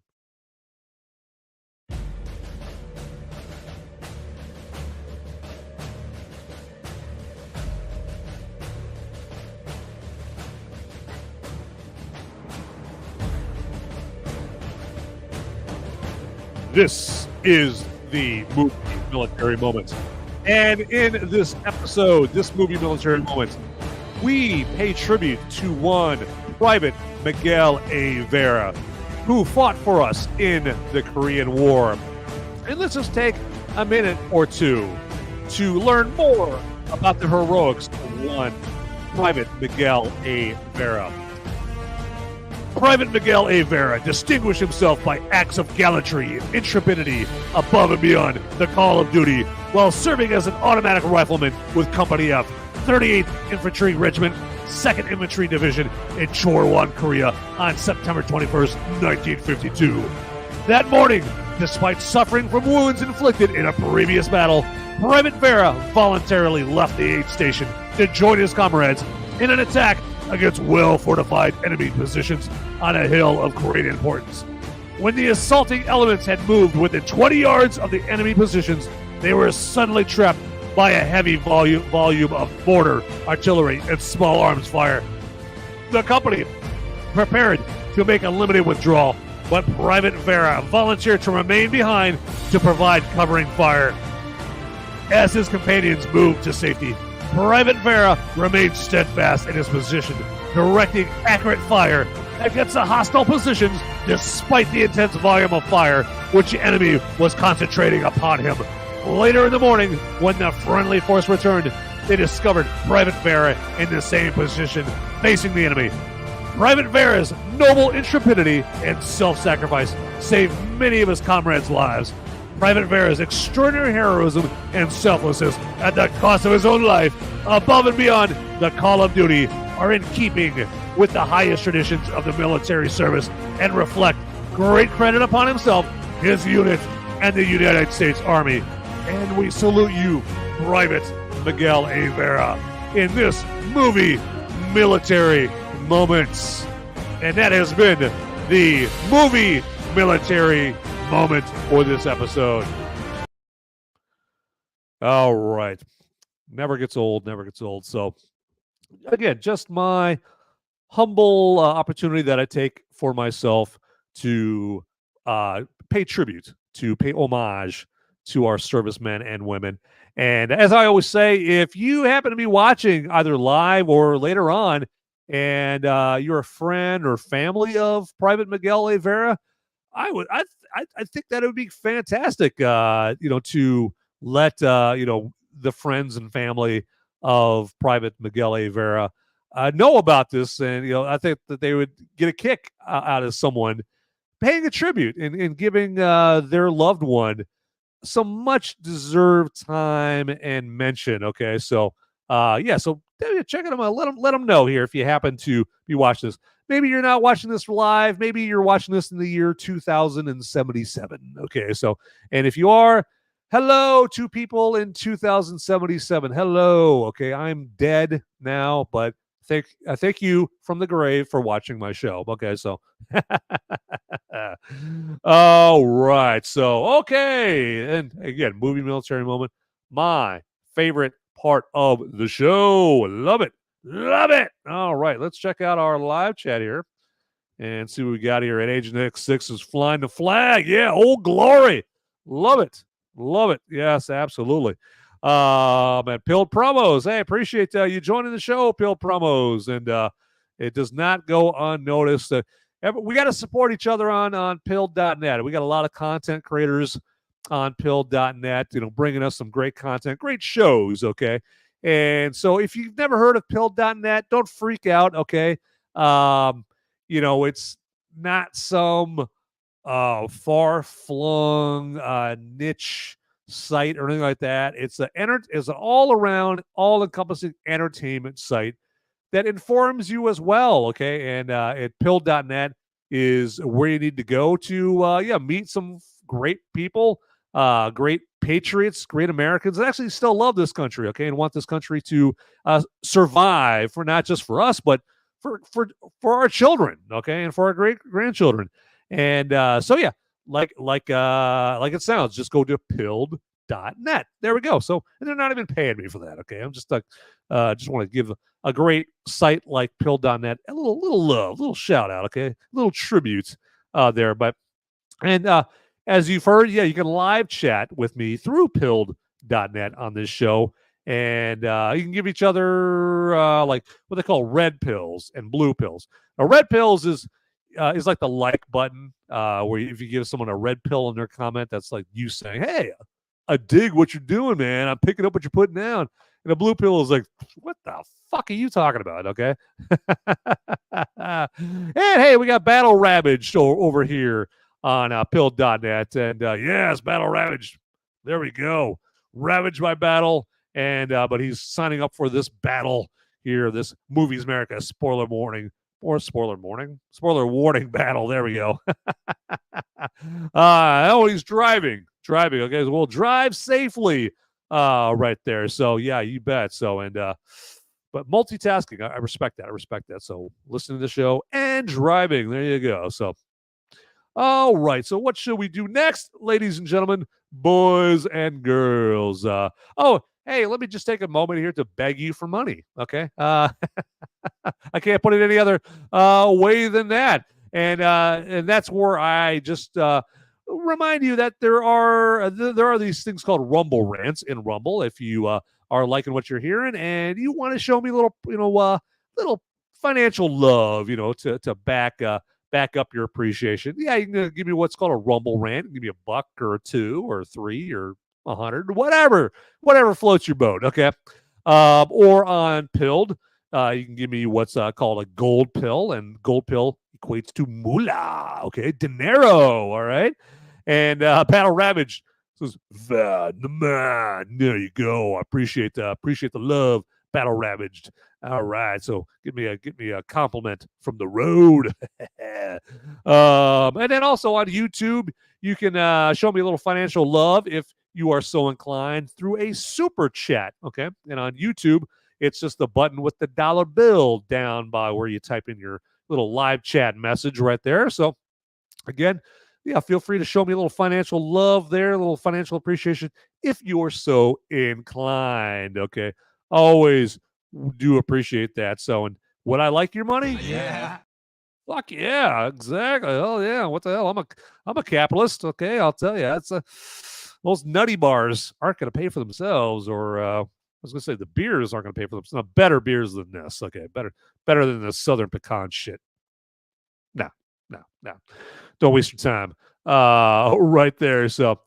This is the movie military moment. And in this episode, this movie military moment, we pay tribute to one Private Miguel A. Vera, who fought for us in the Korean War. And let's just take a minute or two to learn more about the heroics of one Private Miguel A. Vera. Private Miguel A. Vera distinguished himself by acts of gallantry and intrepidity above and beyond the call of duty while serving as an automatic rifleman with Company F, 38th Infantry Regiment, 2nd Infantry Division in Chorwon, Korea on September 21st, 1952. That morning, despite suffering from wounds inflicted in a previous battle, Private Vera voluntarily left the aid station to join his comrades in an attack against well-fortified enemy positions on a hill of great importance. When the assaulting elements had moved within 20 yards of the enemy positions, they were suddenly trapped by a heavy volume of mortar, artillery, and small arms fire. The company prepared to make a limited withdrawal, but Private Vera volunteered to remain behind to provide covering fire. As his companions moved to safety, Private Vera remained steadfast in his position, directing accurate fire against the hostile positions despite the intense volume of fire which the enemy was concentrating upon him. Later in the morning, when the friendly force returned, they discovered Private Vera in the same position, facing the enemy. Private Vera's noble intrepidity and self-sacrifice saved many of his comrades' lives. Private Vera's extraordinary heroism and selflessness at the cost of his own life, above and beyond the call of duty, are in keeping with the highest traditions of the military service and reflect great credit upon himself, his unit, and the United States Army. And we salute you, Private Miguel A. Vera, in this movie military moments. And that has been the movie military moment for this episode. All right. Never gets old. So again, just my humble opportunity that I take for myself to pay tribute, to pay homage to our servicemen and women. And as I always say, if you happen to be watching either live or later on, and you're a friend or family of Private Miguel A. Vera, I think that it would be fantastic, to let the friends and family of Private Miguel A. Vera know about this, and I think that they would get a kick out of someone paying a tribute and giving their loved one some much deserved time and mention. Okay, so so check it out. Let them know here if you happen to be watching this. Maybe you're not watching this live. Maybe you're watching this in the year 2077. Okay, so and if you are, hello to people in 2077. Hello. Okay, I'm dead now, but I thank you from the grave for watching my show. Okay, so all right. So okay, and again, movie military moment. My favorite part of the show. Love it. Love it. All right, let's check out our live chat here and see what we got here. At Agent X6 is flying the flag. Yeah, old glory. Love it. Love it. Yes, absolutely. And Pilled Promos. Hey, appreciate you joining the show, Pilled Promos. And it does not go unnoticed. We got to support each other on Pilled.net. We got a lot of content creators on Pilled.net, bringing us some great content, great shows, okay? And so if you've never heard of Pilled.net, don't freak out, okay? It's not some far-flung niche site or anything like that. It's an all-around, all-encompassing entertainment site that informs you as well, okay? And at Pilled.net is where you need to go to, meet some great people, great patriots, great Americans that actually still love this country, okay, and want this country to survive for not just for us, but for our children, okay, and for our great grandchildren. And like it sounds, just go to Pilled.net. There we go. So, and they're not even paying me for that, okay? I'm just just want to give a great site like Pilled.net a little love, a little shout out, okay? A little tribute there. But as you've heard, you can live chat with me through Pilled.net on this show. And you can give each other like what they call red pills and blue pills. Now, red pills is like the like button, where if you give someone a red pill in their comment, that's like you saying, "Hey, I dig what you're doing, man. I'm picking up what you're putting down." And a blue pill is like, "What the fuck are you talking about?" Okay. And hey, we got Battle Ravaged over here on Pilled.net, and yes, Battle Ravaged. There we go, ravaged by battle, and but he's signing up for this battle here, this Movies America spoiler warning battle. There we go. He's driving. Okay, so we'll drive safely right there. So yeah, you bet. So and but multitasking, I respect that. So listening to the show and driving. There you go. So all right. So what should we do next, ladies and gentlemen, boys and girls? Hey, let me just take a moment here to beg you for money. Okay. I can't put it any other way than that. And that's where I just remind you that there are these things called Rumble rants in Rumble. If you are liking what you're hearing and you want to show me a little, little financial love, to back up your appreciation. Yeah, you can give me what's called a Rumble rant. Give me $1 or $2 or $3 or 100, whatever floats your boat. Okay. Or on Pilled, you can give me what's called a gold pill, and gold pill equates to moolah. Okay. Dinero. All right. And Battle Ravaged says, the man. There you go. I appreciate the love, Battle Ravaged. All right. So give me a compliment from the road. And then also on YouTube, you can show me a little financial love if you are so inclined through a super chat. Okay. And on YouTube, it's just the button with the dollar bill down by where you type in your little live chat message right there. So again, yeah, feel free to show me a little financial love there, a little financial appreciation if you're so inclined. Okay. Always do appreciate that. So, and would I like your money? Yeah. Fuck yeah, exactly. Oh yeah, what the hell? I'm a capitalist. Okay, I'll tell you. It's those nutty bars aren't going to pay for themselves, or I was going to say the beers aren't going to pay for themselves. No, better beers than this. Okay, better than the Southern Pecan shit. No. Don't waste your time. Right there. So,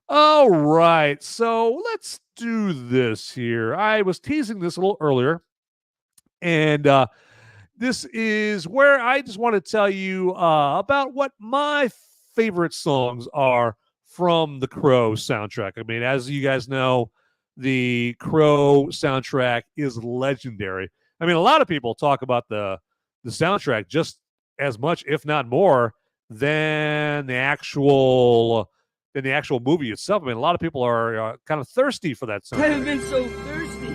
all right. So let's do this here. I was teasing this a little earlier, and this is where I just want to tell you about what my favorite songs are from the Crow soundtrack. I mean, as you guys know, the Crow soundtrack is legendary. I mean, a lot of people talk about the soundtrack just as much, if not more, than the actual movie itself. I mean, a lot of people are kind of thirsty for that soundtrack. I have been so thirsty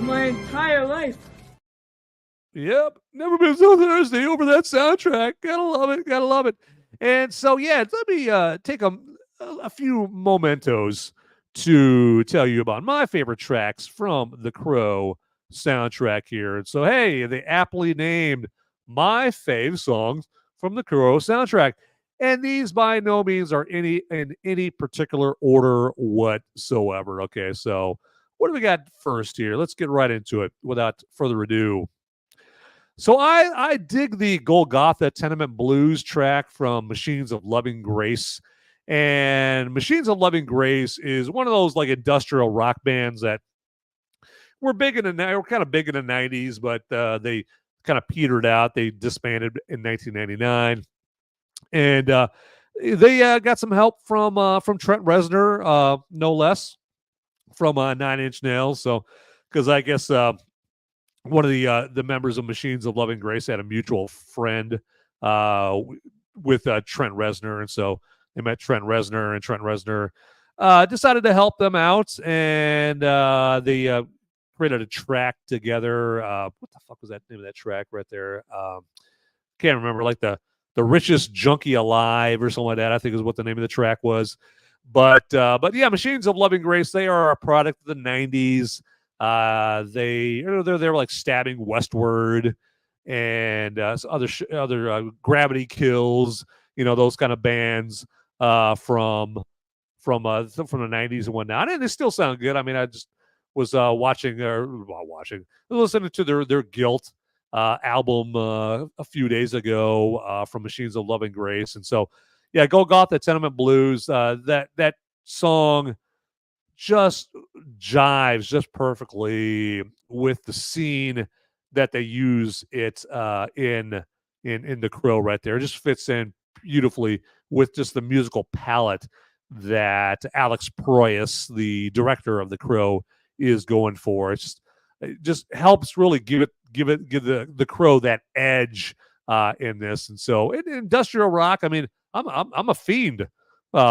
my entire life. Yep, never been so thirsty over that soundtrack. Gotta love it, gotta love it. And so, yeah, let me take a few mementos to tell you about my favorite tracks from the Crow soundtrack here. And so, hey, they aptly named my fave songs from the Crow soundtrack. And these by no means are in any particular order whatsoever. Okay, so what do we got first here? Let's get right into it without further ado. So I dig the Golgotha Tenement Blues track from Machines of Loving Grace. And Machines of Loving Grace is one of those like industrial rock bands that were kind of big in the 90s, but they kind of petered out. They disbanded in 1999. And they got some help from Trent Reznor, no less, from 9 Inch Nails. So, because I guess one of the members of Machines of Loving Grace had a mutual friend with Trent Reznor, and so they met Trent Reznor, and Trent Reznor decided to help them out, and they created a track together. What the fuck was that name of that track right there? Can't remember. Like the Richest Junkie Alive or something like that, I think is what the name of the track was. But yeah, Machines of Loving Grace, they are a product of the 90s. They're like Stabbing Westward and other Gravity Kills, those kind of bands from the 90s and whatnot. And they still sound good. I mean, I just was listening to their Guilt album a few days ago from Machines of Loving Grace. And so, yeah, Golgotha Tenement Blues, that song just jives just perfectly with the scene that they use it in the Crow right there. It just fits in beautifully with just the musical palette that Alex Proyas, the director of the Crow, is going for. It just helps really give the Crow that edge in this. And so in industrial rock, I mean, I'm a fiend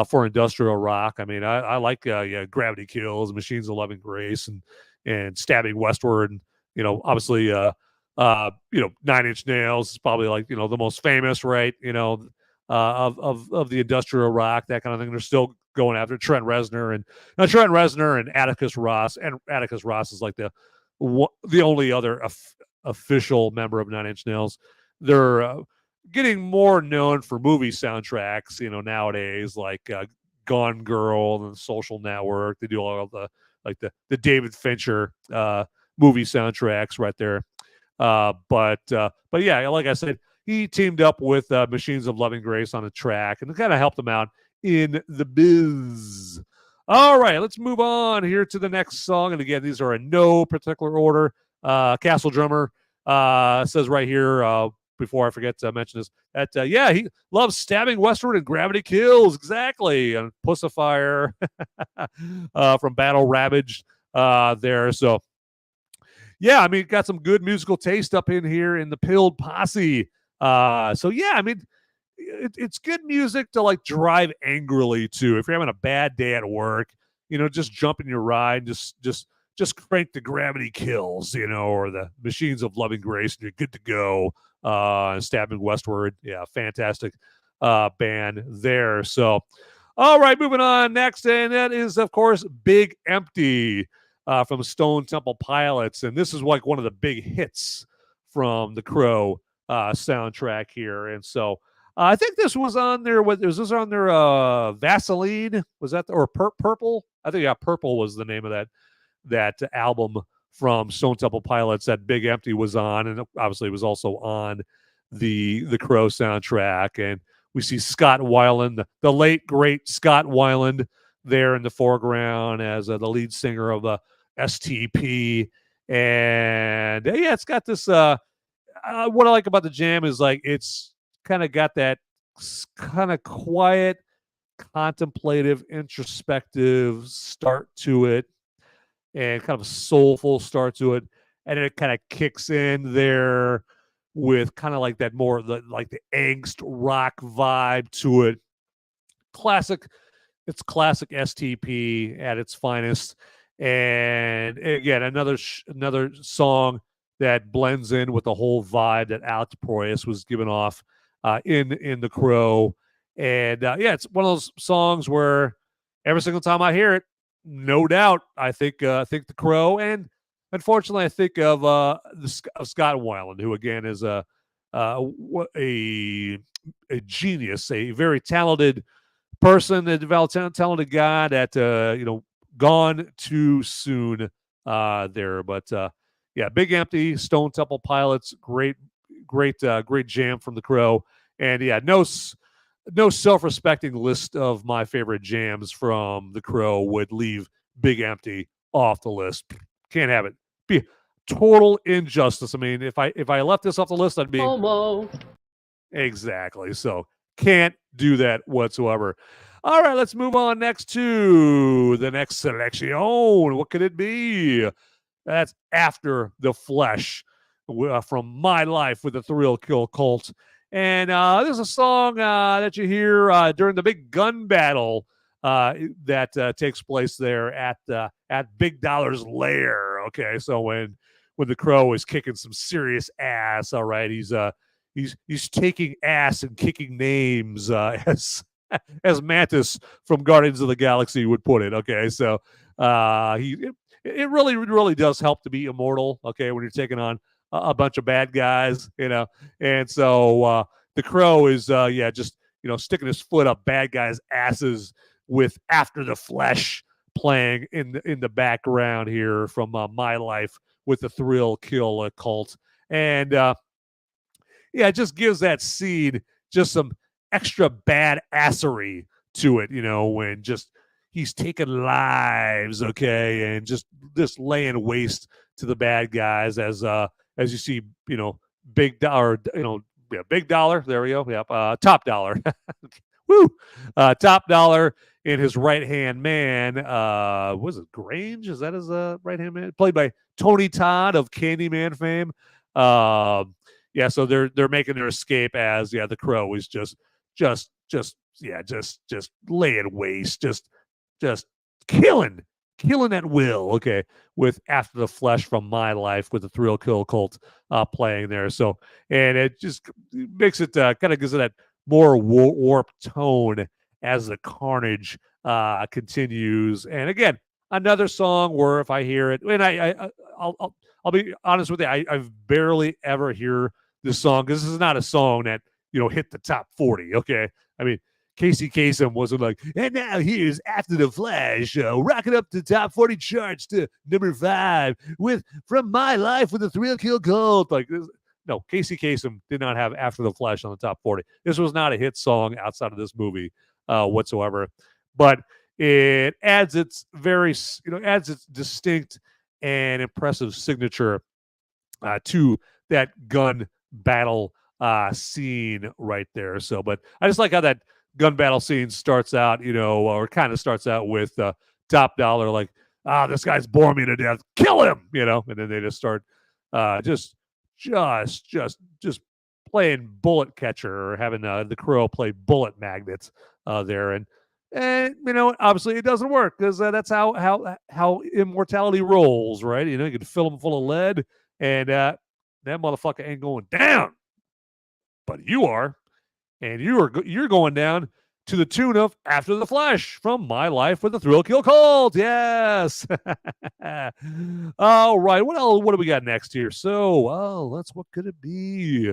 for industrial rock. I mean, I like Gravity Kills, Machines of Loving Grace, and Stabbing Westward, and obviously 9 Inch Nails is probably like the most famous, right? Of the industrial rock, that kind of thing. They're still going after Trent Reznor and Atticus Ross, and Atticus Ross is like the only other official member of 9 Inch Nails. They're getting more known for movie soundtracks, nowadays, like Gone Girl and Social Network. They do all of the David Fincher movie soundtracks right there. But yeah, like I said, he teamed up with Machines of Loving Grace on a track and kind of helped them out in the biz. All right, let's move on here to the next song. And again, these are in no particular order. Castle Drummer says right here, before I forget to mention this, that he loves Stabbing Westward and Gravity Kills, exactly, and Pussifier from Battle Ravaged there. So yeah, I mean, got some good musical taste up in here in the Pilled Posse. So yeah, I mean, it's good music to like drive angrily to. If you're having a bad day at work, just jump in your ride, just crank the Gravity Kills, or the Machines of Loving Grace, and you're good to go. Stabbing Westward, yeah, fantastic band there. So, all right, moving on next, and that is of course Big Empty from Stone Temple Pilots, and this is like one of the big hits from the Crow soundtrack here. And so I think this was on their Vaseline, was that or Purple? I think Purple was the name of that album from Stone Temple Pilots that Big Empty was on, and obviously it was also on the Crow soundtrack. And we see Scott Weiland, the late great Scott Weiland, there in the foreground as the lead singer of the STP. And yeah, it's got this. What I like about the jam is like it's kind of got that kind of quiet, contemplative, introspective start to it, and kind of a soulful start to it, and then it kind of kicks in there with kind of like that more like the angst rock vibe to it. It's classic STP at its finest. And again, another song that blends in with the whole vibe that Alex Proyas was giving off in The Crow. And yeah, it's one of those songs where every single time I hear it, no doubt, I think The Crow. And unfortunately, I think of Scott Weiland, who again is a genius, a very talented person, a talented guy that gone too soon there. But yeah, Big Empty, Stone Temple Pilots, great jam from The Crow. And yeah, no self-respecting list of my favorite jams from The Crow would leave Big Empty off the list. Can't have it. Be total injustice. I mean, if I left this off the list, I'd be Homo. Exactly. So can't do that whatsoever. All right, let's move on next to the next selection. What could it be? That's After the Flesh from My Life with the Thrill Kill Cult. And this is a song that you hear during the big gun battle that takes place there at Big Dollar's lair. Okay, so when the Crow is kicking some serious ass, all right, he's taking ass and kicking names as Mantis from Guardians of the Galaxy would put it. Okay, so it really does help to be immortal. Okay, when you're taking on a bunch of bad guys, and so the Crow is just sticking his foot up bad guys' asses with After the Flesh playing in the background here from My Life with the Thrill Kill Cult. And it just gives that scene just some extra badassery to it, when just he's taking lives, okay, and just laying waste to the bad guys as you see, Big Dollar, Big Dollar, there we go, yep, Top Dollar, woo, Top Dollar in his right-hand man, was it Grange? Is that his right-hand man? Played by Tony Todd of Candyman fame. Yeah, so they're making their escape as the Crow is just laying waste, just killing at will. Okay, with After the Flesh from My Life with the Thrill Kill Cult playing there. So, and it just makes it kind of gives it that more warped tone as the carnage continues. And again, another song where if I hear it, and I'll be honest with you, I've barely ever hear this song because this is not a song that hit the top 40. Okay, I mean, Casey Kasem wasn't like, and now here's After the Flash, rocking up the top 40 charts to number 5 with From My Life with the Thrill Kill Cult. Like this, no, Casey Kasem did not have After the Flash on the top 40. This was not a hit song outside of this movie whatsoever, but it adds its distinct and impressive signature to that gun battle scene right there. So, but I just like how that gun battle scene starts out, or kind of starts out with Top Dollar like, this guy's boring me to death, kill him, and then they just start just playing bullet catcher or having the Crow play bullet magnets there, and obviously it doesn't work because that's how immortality rolls, right? You can fill them full of lead, and that motherfucker ain't going down, but you are, and you're going down to the tune of After the Flesh from My Life with the Thrill Kill Cult. Yes. All right. What do we got next here? So, what could it be?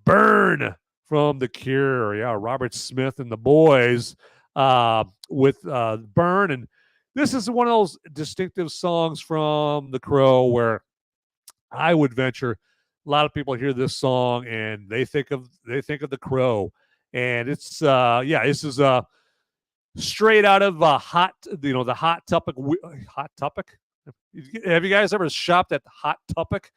Burn from The Cure. Yeah, Robert Smith and the boys with Burn. And this is one of those distinctive songs from The Crow where I would venture a lot of people hear this song and they think of The Crow. And it's this is straight out of the Hot Topic. Hot Topic. Have you guys ever shopped at Hot Topic?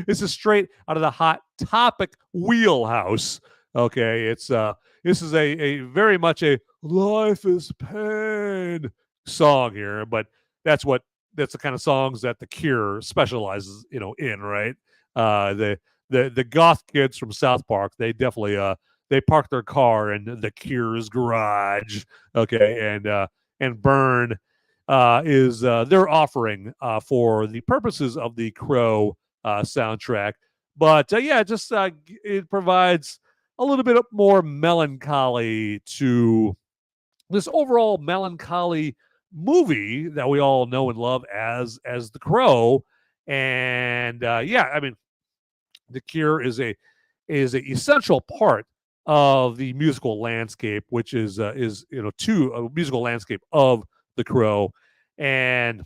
This is straight out of the Hot Topic wheelhouse. Okay, it's this is a very much a life is pain song here, but that's the kind of songs that The Cure specializes, in, right? The goth kids from South Park, they definitely they park their car in The Cure's garage, okay, and Burn is their offering for the purposes of the Crow soundtrack. But it provides a little bit more melancholy to this overall melancholy movie that we all know and love as The Crow. And I mean, The Cure is a essential part of the musical landscape, which is a musical landscape of The Crow, and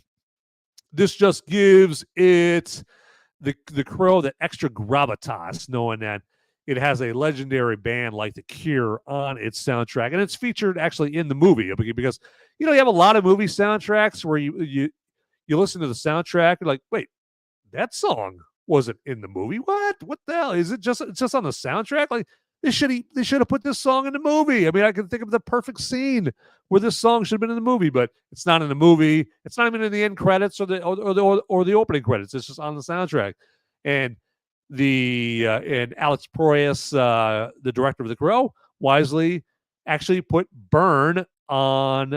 this just gives it the Crow that extra gravitas, knowing that it has a legendary band like The Cure on its soundtrack, and it's featured actually in the movie because you have a lot of movie soundtracks where you listen to the soundtrack and like, wait, that song wasn't in the movie. What the hell is it? Just on the soundtrack? Like they should have put this song in the movie. I mean, I can think of the perfect scene where this song should have been in the movie, but it's not in the movie. It's not even in the end credits or the opening credits. It's just on the soundtrack. And and Alex Proyas, the director of The Crow, wisely actually put Burn on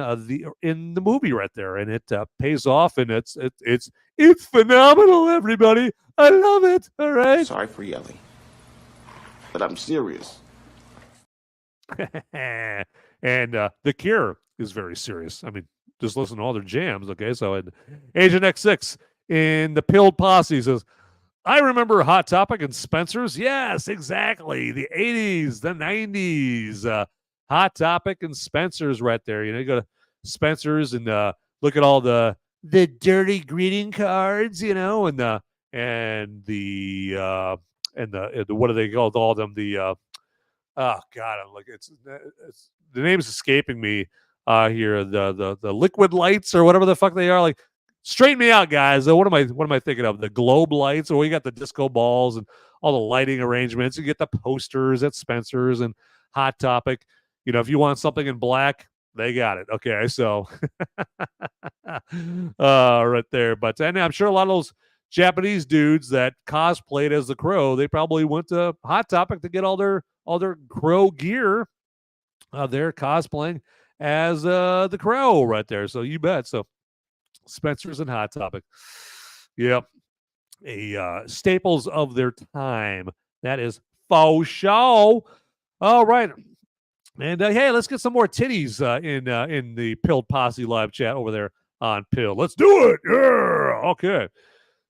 in the movie right there, and it pays off, and it's phenomenal. Everybody, I love it. All right. Sorry for yelling, but I'm serious. And The Cure is very serious. I mean, just listen to all their jams. Okay, so Agent X6 in the Pilled Posse says, I remember Hot Topic and Spencer's. Yes, exactly. The 80s, the 90s. Hot Topic and Spencer's right there. You go to Spencer's and look at all the dirty greeting cards, and the what do they call them? The oh God, I'm like it's the name's escaping me here. The liquid lights or whatever the fuck they are. Like, straighten me out, guys. What am I thinking of? The globe lights, or you got the disco balls and all the lighting arrangements. You get the posters at Spencer's and Hot Topic. If you want something in black, they got it. Okay, so right there. But and I'm sure a lot of those Japanese dudes that cosplayed as the Crow, they probably went to Hot Topic to get all their Crow gear. They're cosplaying as the Crow right there. So you bet. So Spencer's and Hot Topic. Yep. Staples of their time. That is faux show. All right. And hey, let's get some more titties in the Pilled Posse live chat over there on Pill. Let's do it. Yeah. Okay.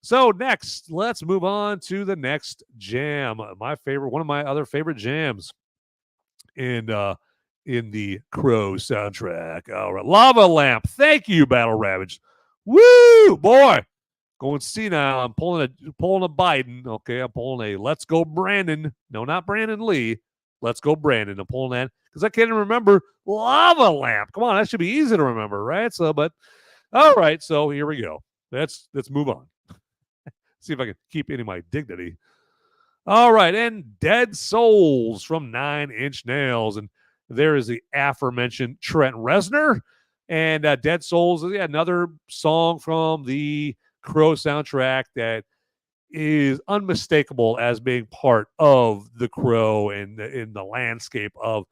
So next, let's move on to the next jam. One of my other favorite jams in the Crow soundtrack. All right. Lava Lamp. Thank you, Battle Ravage. Woo, boy. Going senile. I'm pulling a Biden. Okay, I'm pulling a Let's Go Brandon. No, not Brandon Lee. Let's Go Brandon. I'm pulling that because I can't even remember Lava Lamp. Come on, that should be easy to remember, right? So, but all right. So here we go. Let's move on. See if I can keep any of my dignity. All right, and Dead Souls from 9 Inch Nails, and there is the aforementioned Trent Reznor. And Dead Souls is another song from the Crow soundtrack that is unmistakable as being part of the Crow and in the landscape of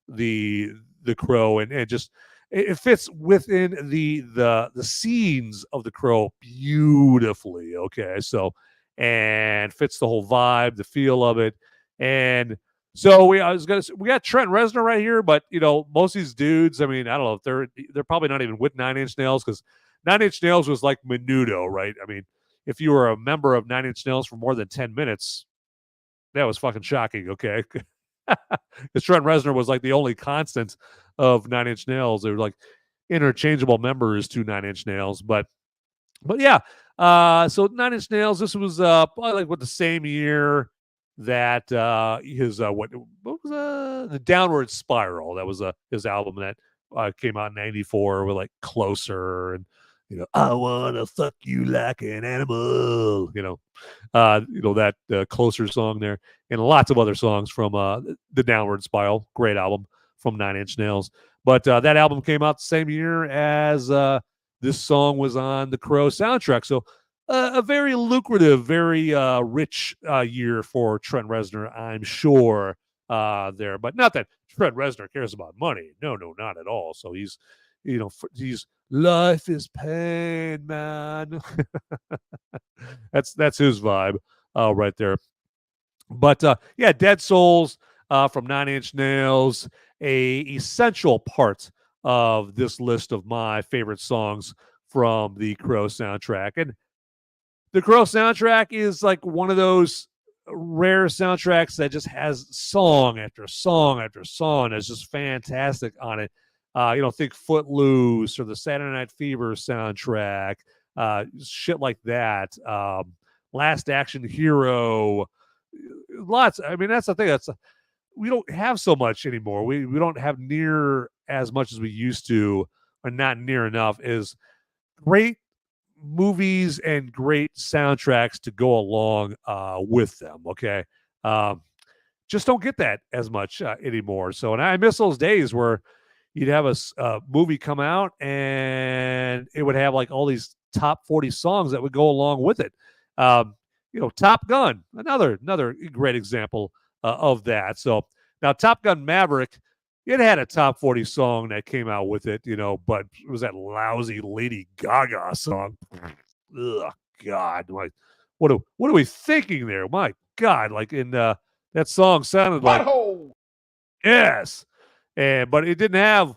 the Crow, and just it fits within the scenes of the Crow beautifully. Okay, so and fits the whole vibe, the feel of it, and. So we got Trent Reznor right here, but most of these dudes, I mean, I don't know if they're probably not even with 9 Inch Nails, because 9 Inch Nails was like Menudo, right? I mean, if you were a member of 9 Inch Nails for more than 10 minutes, that was fucking shocking, okay? Because Trent Reznor was like the only constant of 9 Inch Nails. They were like interchangeable members to 9 Inch Nails, but yeah. So 9 Inch Nails, this was probably like the same year that his what was the Downward Spiral. That was his album that came out in '94 with like Closer and I wanna fuck you like an animal. That Closer song there, and lots of other songs from the Downward Spiral. Great album from 9 Inch Nails. But that album came out the same year as this song was on the Crow soundtrack. So a very lucrative, very rich year for Trent Reznor, I'm sure, there. But not that Trent Reznor cares about money. No, not at all. So he's life is pain, man. That's his vibe right there. But yeah, Dead Souls from 9 Inch Nails, a essential part of this list of my favorite songs from the Crow soundtrack. And the Crow soundtrack is like one of those rare soundtracks that just has song after song after song that's just fantastic on it. Think Footloose or the Saturday Night Fever soundtrack, shit like that. Last Action Hero, lots. I mean, that's the thing. We don't have so much anymore. We don't have near as much as we used to, or not near enough. Is great movies and great soundtracks to go along with them. Okay, just don't get that as much anymore. So, and I miss those days where you'd have a movie come out and it would have like all these top 40 songs that would go along with it. Top Gun, another great example of that. So now Top Gun Maverick, it had a top 40 song that came out with it, but it was that lousy Lady Gaga song. Ugh, God, like what are we thinking there? My God, like in that song sounded like yes. But it didn't have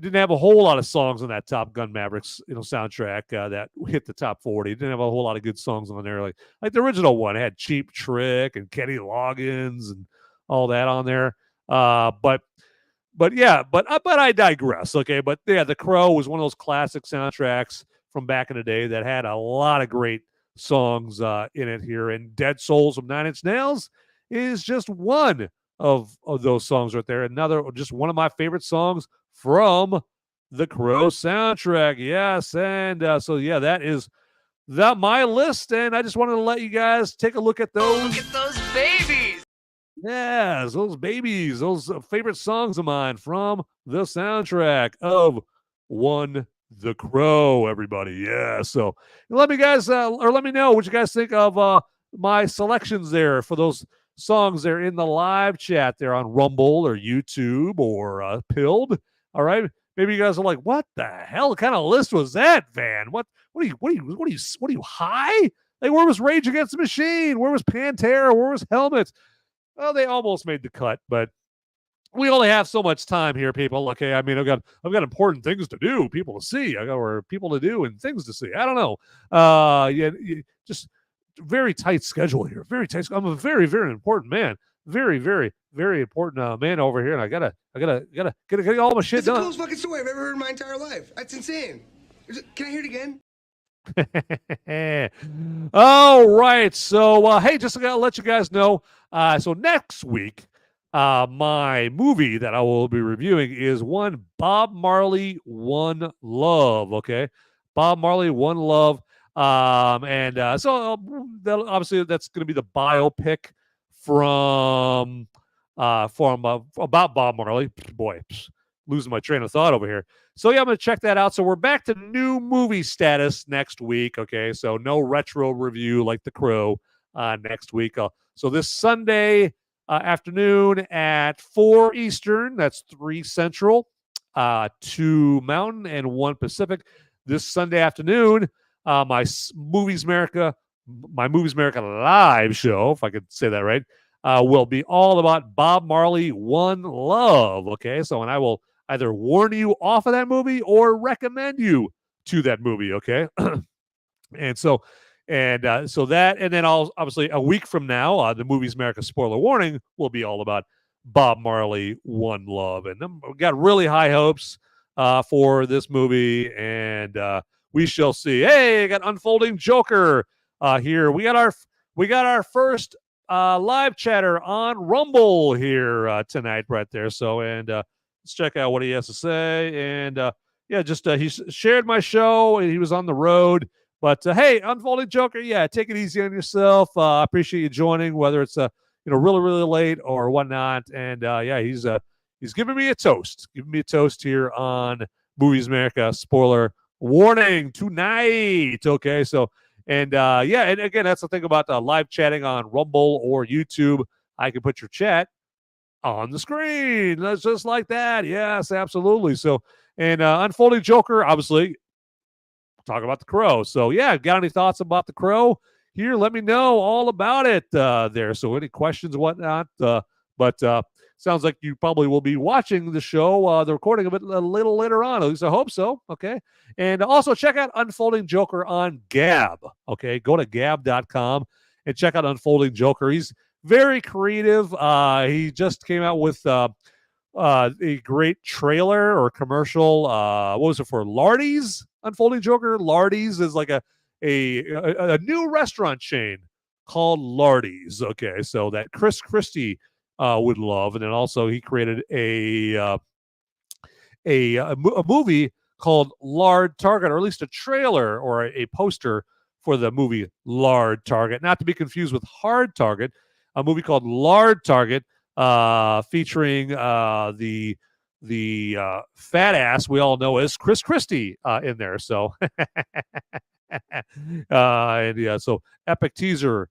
a whole lot of songs on that Top Gun Mavericks soundtrack that hit the top 40. It didn't have a whole lot of good songs on there, like the original one. It had Cheap Trick and Kenny Loggins and all that on there. But I digress. Okay, but yeah, The Crow was one of those classic soundtracks from back in the day that had a lot of great songs in it here. And Dead Souls from 9 Inch Nails is just one of those songs right there. Another, just one of my favorite songs from the Crow soundtrack. Yes, and so yeah, that is my list, and I just wanted to let you guys take a look at those. Look at those babies. Yes, those babies, those favorite songs of mine from the soundtrack of The Crow, everybody. Yeah, so let me know what you guys think of my selections there for those songs there in the live chat there on Rumble or YouTube or Pilled. All right, maybe you guys are like, "What the hell kind of list was that, Van? What are you high? Like, where was Rage Against the Machine? Where was Pantera? Where was Helmet?" Well, they almost made the cut, but we only have so much time here, people. Okay, I mean, I've got important things to do, people to see, or people to do and things to see. I don't know. Just very tight schedule here. Very tight. I'm a very, very important man. Very, very, very important man over here, and I gotta get all my shit done. It's the coolest fucking story I've ever heard in my entire life. That's insane. Can I hear it again? All right. So, hey, just to let you guys know. So next week, my movie that I will be reviewing is one Bob Marley, One Love. Okay, Bob Marley, One Love. So obviously that's going to be the biopic from about Bob Marley. Boy, losing my train of thought over here. So yeah, I'm going to check that out. So we're back to new movie status next week. Okay, so no retro review like The Crow next week. So this Sunday afternoon at 4 Eastern, that's 3 Central, 2 Mountain, and 1 Pacific. This Sunday afternoon, my Movies America live show, if I could say that right, will be all about Bob Marley, One Love. Okay, so and I will either warn you off of that movie or recommend you to that movie. Okay, so that, and then obviously a week from now, the Movies America spoiler warning will be all about Bob Marley, One Love, and we've got really high hopes for this movie, and we shall see. Hey, I got Unfolding Joker here. We got our first live chatter on Rumble here tonight, right there. So, and let's check out what he has to say. And yeah, just he shared my show. He was on the road. But hey, Unfolding Joker, yeah, take it easy on yourself. I appreciate you joining, whether it's really, really late or whatnot. And yeah, he's giving me a toast. Giving me a toast here on Movies America. Spoiler warning tonight. Okay, so and yeah, and again, that's the thing about live chatting on Rumble or YouTube. I can put your chat on the screen. That's just like that. Yes, absolutely. So, and Unfolding Joker, obviously, talk about The Crow. So, yeah, got any thoughts about The Crow? Here, let me know all about it there. So, any questions, whatnot. But sounds like you probably will be watching the show, the recording of it a little later on. At least I hope so. Okay. And also check out Unfolding Joker on Gab. Okay. Go to gab.com and check out Unfolding Joker. He's very creative. He just came out with a great trailer or commercial. What was it for? Lardy's Unfolding Joker. Lardy's is like a new restaurant chain called Lardy's. Okay. So that Chris Christie would love. And then also he created a movie called Lard Target, or at least a trailer or a poster for the movie Lard Target, not to be confused with Hard Target, a movie called Lard Target, featuring the fat ass we all know as Chris Christie in there. So and yeah, so epic teaser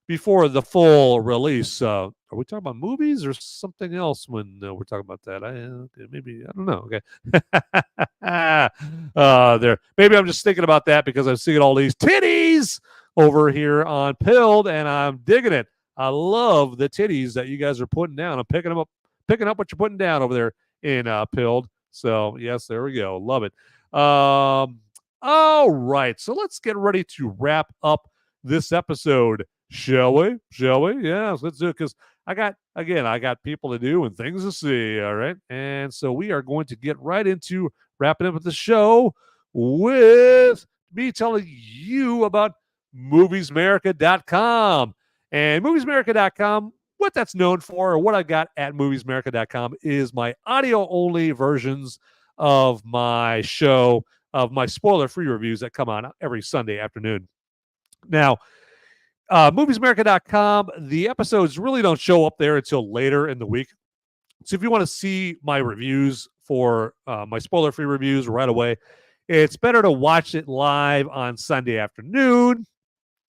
before the full release. Are we talking about movies or something else when we're talking about that? Maybe, I don't know. Okay. There. Maybe I'm just thinking about that because I'm seeing all these titties over here on Pilled, and I'm digging it. I love the titties that you guys are putting down. I'm picking up what you're putting down over there in Pilled. So, yes, there we go. Love it. All right. So let's get ready to wrap up this episode. Shall we? Yeah, let's do it, because I got people to do and things to see. All right. And so we are going to get right into wrapping up with the show with me telling you about moviesmerica.com. And moviesmerica.com, what that's known for, or what I got at moviesmerica.com, is my audio-only versions of my show, of my spoiler-free reviews that come on every Sunday afternoon. Now, moviesmerica.com, the episodes really don't show up there until later in the week. So if you want to see my reviews for my spoiler-free reviews right away, it's better to watch it live on Sunday afternoon,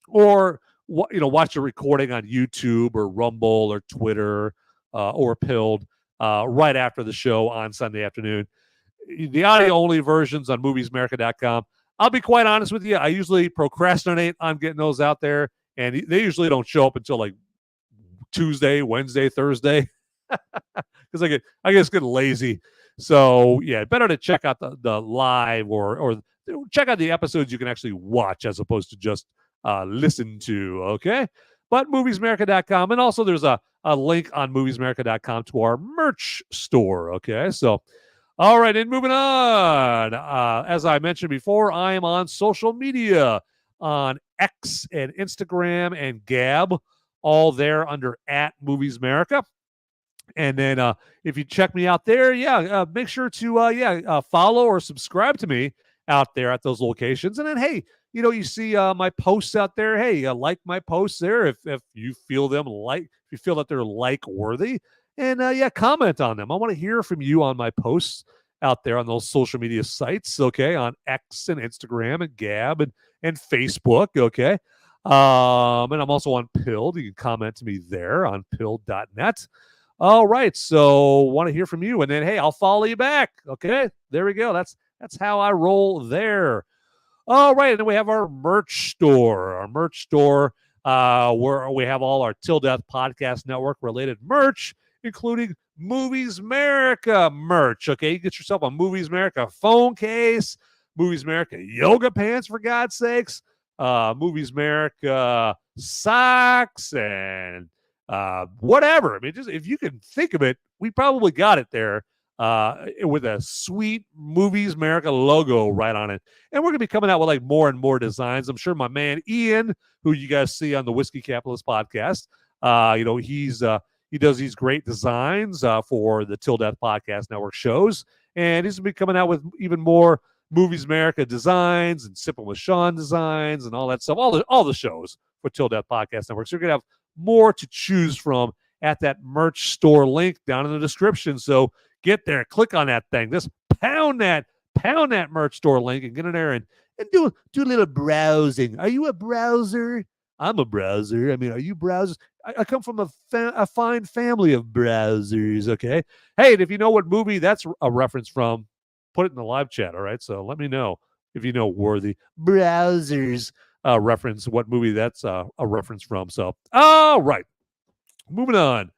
or watch a recording on YouTube or Rumble or Twitter or Pilled right after the show on Sunday afternoon. The audio-only versions on moviesmerica.com, I'll be quite honest with you, I usually procrastinate on getting those out there, and they usually don't show up until like Tuesday, Wednesday, Thursday, because I get lazy. So yeah, better to check out the live or check out the episodes you can actually watch as opposed to just listen to. Okay, but moviesmerica.com, and also there's a link on moviesmerica.com to our merch store. Okay, so all right, and moving on. As I mentioned before, I am on social media on X and Instagram and Gab, all there under @moviesmerica. And then if you check me out there, make sure to follow or subscribe to me out there at those locations. And then, hey, you see my posts out there. Hey, like my posts there if you feel if you feel that they're like worthy, and comment on them. I want to hear from you on my posts out there on those social media sites. Okay, on X and Instagram and Gab and Facebook. Okay, and I'm also on Pilled. You can comment to me there on pilled.net. All right, so want to hear from you, and then hey, I'll follow you back. Okay, there we go. That's how I roll there. All right, and then we have our merch store. Our merch store, where we have all our Till Death Podcast Network related merch, including Movies America merch. Okay, you get yourself a Movies America phone case, Movies America yoga pants, for God's sakes, Movies America socks, and whatever. I mean, just if you can think of it, we probably got it there with a sweet Movies America logo right on it. And we're going to be coming out with like more and more designs. I'm sure my man Ian, who you guys see on the Whiskey Capitalist podcast, he does these great designs for the Till Death Podcast Network shows. And he's going to be coming out with even more Movies America designs and Sipping with Sean designs and all that stuff, all the shows for Till Death Podcast Network. So you're going to have more to choose from at that merch store link down in the description. So get there, click on that thing. Just pound that merch store link and get in there and do a little browsing. Are you a browser? I'm a browser. I mean, are you browsers? I come from a fine family of browsers, okay? Hey, and if you know what movie that's a reference from, put it in the live chat, all right? So let me know if you know where the browsers reference, what movie that's a reference from. So, all right. Moving on.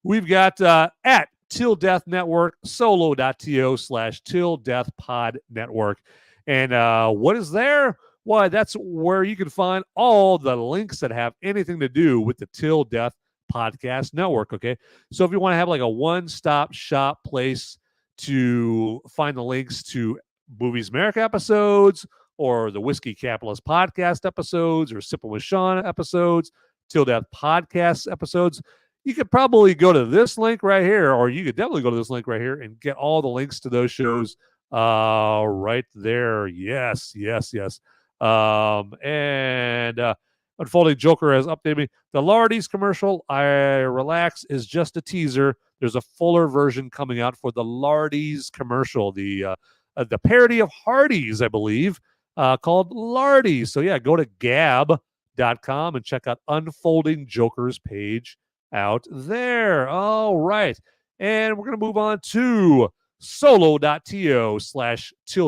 We've got at Till Death Network, solo.to/Till Death Pod Network. And what is there? Why, that's where you can find all the links that have anything to do with the Till Death Podcast Network, okay? So if you want to have like a one-stop shop place to find the links to Movies America episodes or the Whiskey Capitalist Podcast episodes or Sipping with Sean episodes, Till Death Podcast episodes, you could probably go to this link right here, or you could definitely go to this link right here and get all the links to those shows right there. Yes. Unfolding Joker has updated me. The Lardy's commercial, I relax, is just a teaser. There's a fuller version coming out for the Lardy's commercial, the parody of Hardee's, I believe, called Lardy's. So yeah, go to gab.com and check out Unfolding Joker's page out there. All right. And we're going to move on to solo.to/Till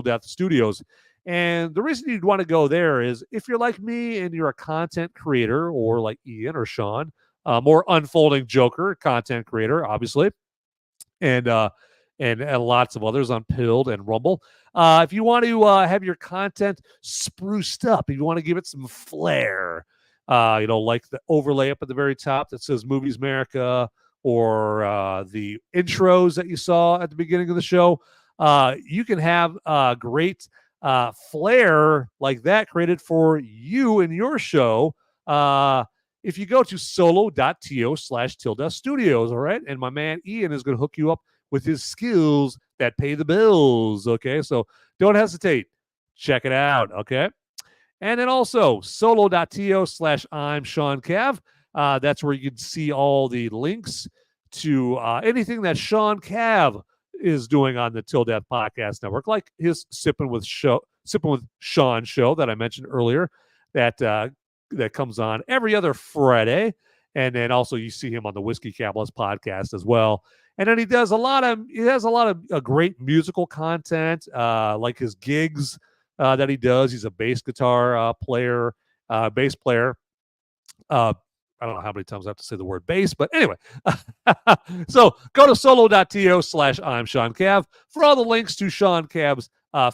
Death Studios. And the reason you'd want to go there is if you're like me and you're a content creator, or like Ian or Sean, more Unfolding Joker content creator, obviously, and lots of others on Pilled and Rumble. If you want to have your content spruced up, if you want to give it some flair, like the overlay up at the very top that says Movies America, or the intros that you saw at the beginning of the show, you can have great flair like that created for you and your show if you go to solo.to/Till Death Studios, all right? And my man Ian is going to hook you up with his skills that pay the bills, okay? So don't hesitate. Check it out, okay? And then also solo.to/I'm Sean Cav. That's where you can see all the links to anything that Sean Cav is doing on the Till Death Podcast Network, like his Sipping with Sean show that I mentioned earlier, that comes on every other Friday. And then also you see him on the Whiskey Capitalist podcast as well. And then he has a lot of great musical content, like his gigs that he does. He's a bass guitar bass player. I don't know how many times I have to say the word bass, but anyway. So go to solo.to/I'm Sean Cav for all the links to Sean Cav's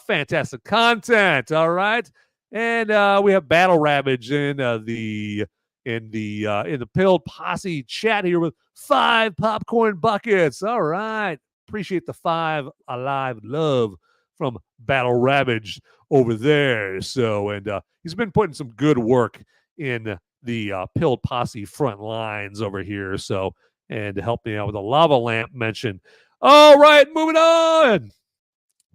fantastic content. All right. And we have Battle Ravage in the Pilled Posse chat here with 5 popcorn buckets. All right. Appreciate the 5 alive love from Battle Ravage over there. So, and he's been putting some good work in the Pilled Posse front lines over here. So, and to help me out with a lava lamp mention. All right, moving on.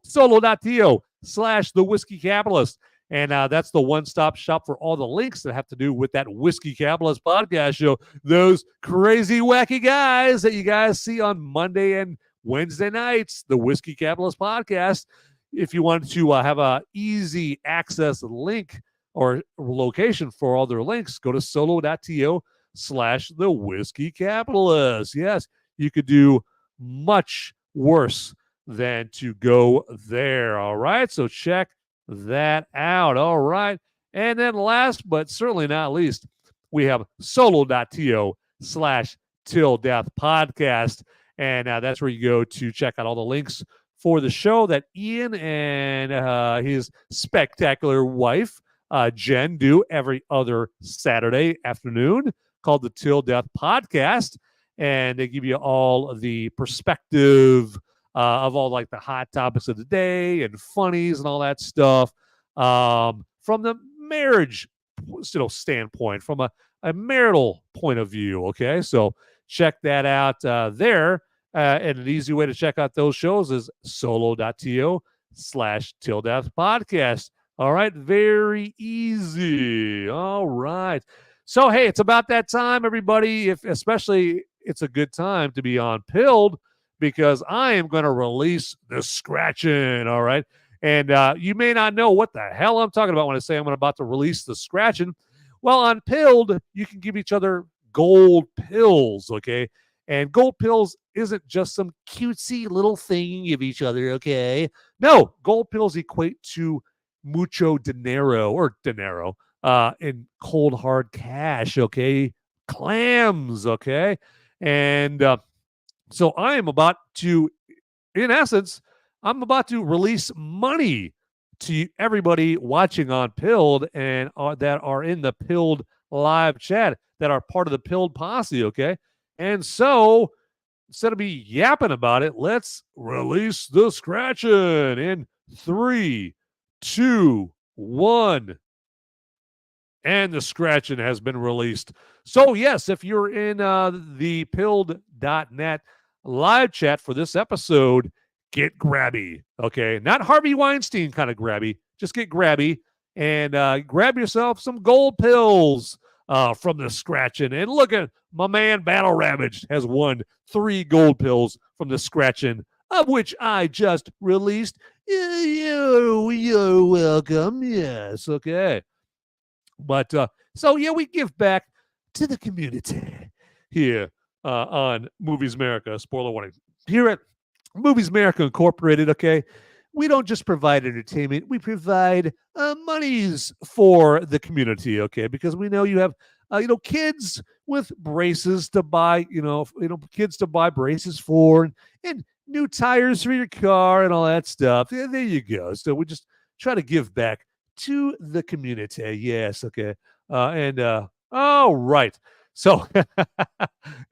Solo.to/The Whiskey Capitalist. And that's the one-stop shop for all the links that have to do with that Whiskey Capitalist podcast show. Those crazy, wacky guys that you guys see on Monday and Wednesday nights, the Whiskey Capitalist podcast. If you want to have a easy access link or location for all their links, go to solo.to/The Whiskey Capitalist. Yes, you could do much worse than to go there. All right, so check that out. All right, and then last but certainly not least, we have solo.to/Till Death Podcast, and that's where you go to check out all the links for the show that Ian and his spectacular wife Jen do every other Saturday afternoon, called the Till Death Podcast. And they give you all the perspective of all like the hot topics of the day and funnies and all that stuff from the marriage standpoint, from a marital point of view. Okay, so check that out there. And an easy way to check out those shows is solo.to/Till Death Podcast. All right, very easy. All right. So, hey, it's about that time, everybody. Especially it's a good time to be on Pilled because I am going to release the scratching. All right. And you may not know what the hell I'm talking about when I say I'm about to release the scratching. Well, on Pilled, you can give each other gold pills. Okay. And gold pills isn't just some cutesy little thing you give each other. Okay. No, gold pills equate to mucho dinero in cold hard cash, okay, clams, okay, and so I am about to, in essence, I'm about to release money to everybody watching on Pilled and that are in the Pilled live chat that are part of the Pilled posse, okay, and so instead of me yapping about it, let's release the scratching in 3, 2, 1. And the scratching has been released. So, yes, if you're in the pilled.net live chat for this episode, get grabby, okay? Not Harvey Weinstein kind of grabby. Just get grabby and grab yourself some gold pills from the scratching. And look at my man Battle Ravaged has won 3 gold pills from the scratching, of which I just released. You're welcome. Yes, okay. But so yeah, we give back to the community here on Movies America. Spoiler warning. Here at Movies America Incorporated, okay, we don't just provide entertainment, we provide monies for the community, okay, because we know you have kids with braces to buy, kids to buy braces for, and new tires for your car and all that stuff. Yeah, there you go. So we just try to give back to the community. Yes, okay. All right. So now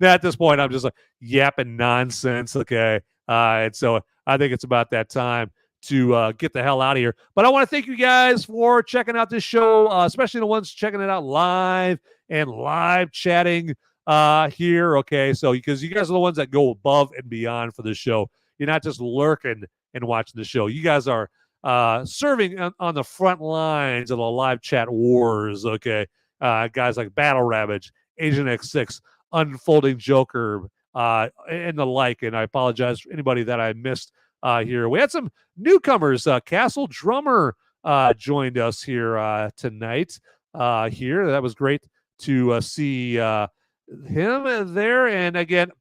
at this point, I'm just like yapping nonsense, okay? And so I think it's about that time to get the hell out of here. But I want to thank you guys for checking out this show, especially the ones checking it out live and live chatting here, okay? So because you guys are the ones that go above and beyond for the show. You're not just lurking and watching the show. You guys are serving on the front lines of the live chat wars, okay? Guys like Battle Ravage, Agent X6, Unfolding Joker, and the like. And I apologize for anybody that I missed here. We had some newcomers. Castle Drummer joined us here tonight. Here, that was great to see him there. And again,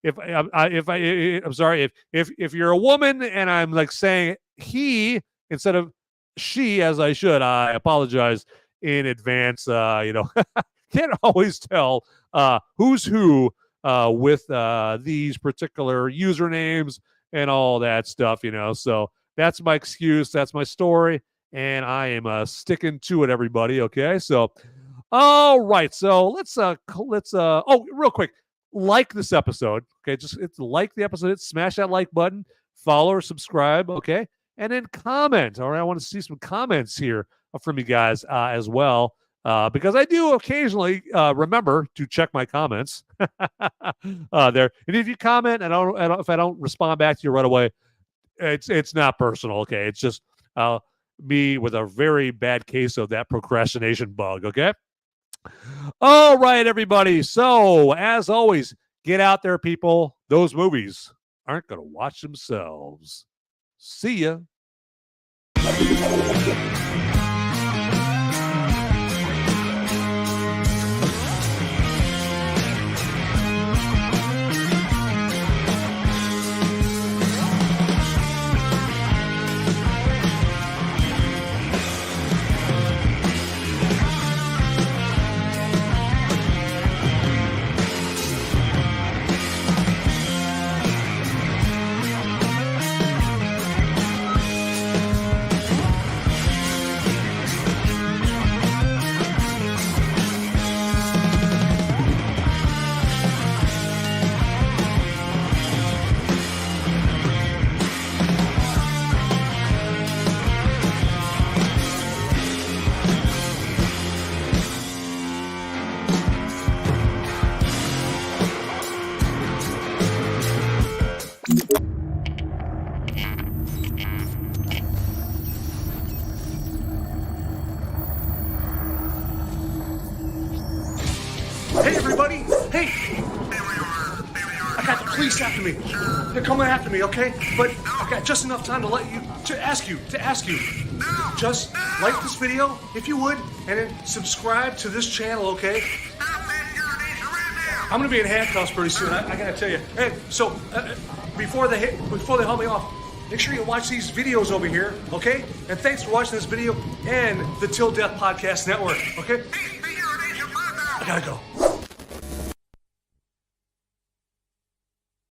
I'm sorry if you're a woman and I'm like saying he instead of she as I should, I apologize in advance. Can't always tell who's who with these particular usernames and all that stuff, So that's my excuse. That's my story. And I am sticking to it, everybody. Okay. So, all right. So let's real quick, like this episode. Okay. Just like the episode. Smash that like button, follow or subscribe. Okay. And then comment. All right. I want to see some comments here from you guys as well. Because I do occasionally remember to check my comments there. And if you comment and if I don't respond back to you right away, it's not personal. Okay. It's just me with a very bad case of that procrastination bug. Okay. All right, everybody. So as always, get out there, people. Those movies aren't going to watch themselves. See ya. They're coming after me, okay? But I got just enough time to ask you. Just like this video, if you would, and then subscribe to this channel, okay? I'm gonna be in handcuffs pretty soon. I gotta tell you. And so before they haul me off, make sure you watch these videos over here, okay? And thanks for watching this video and the Till Death Podcast Network, okay? I gotta go.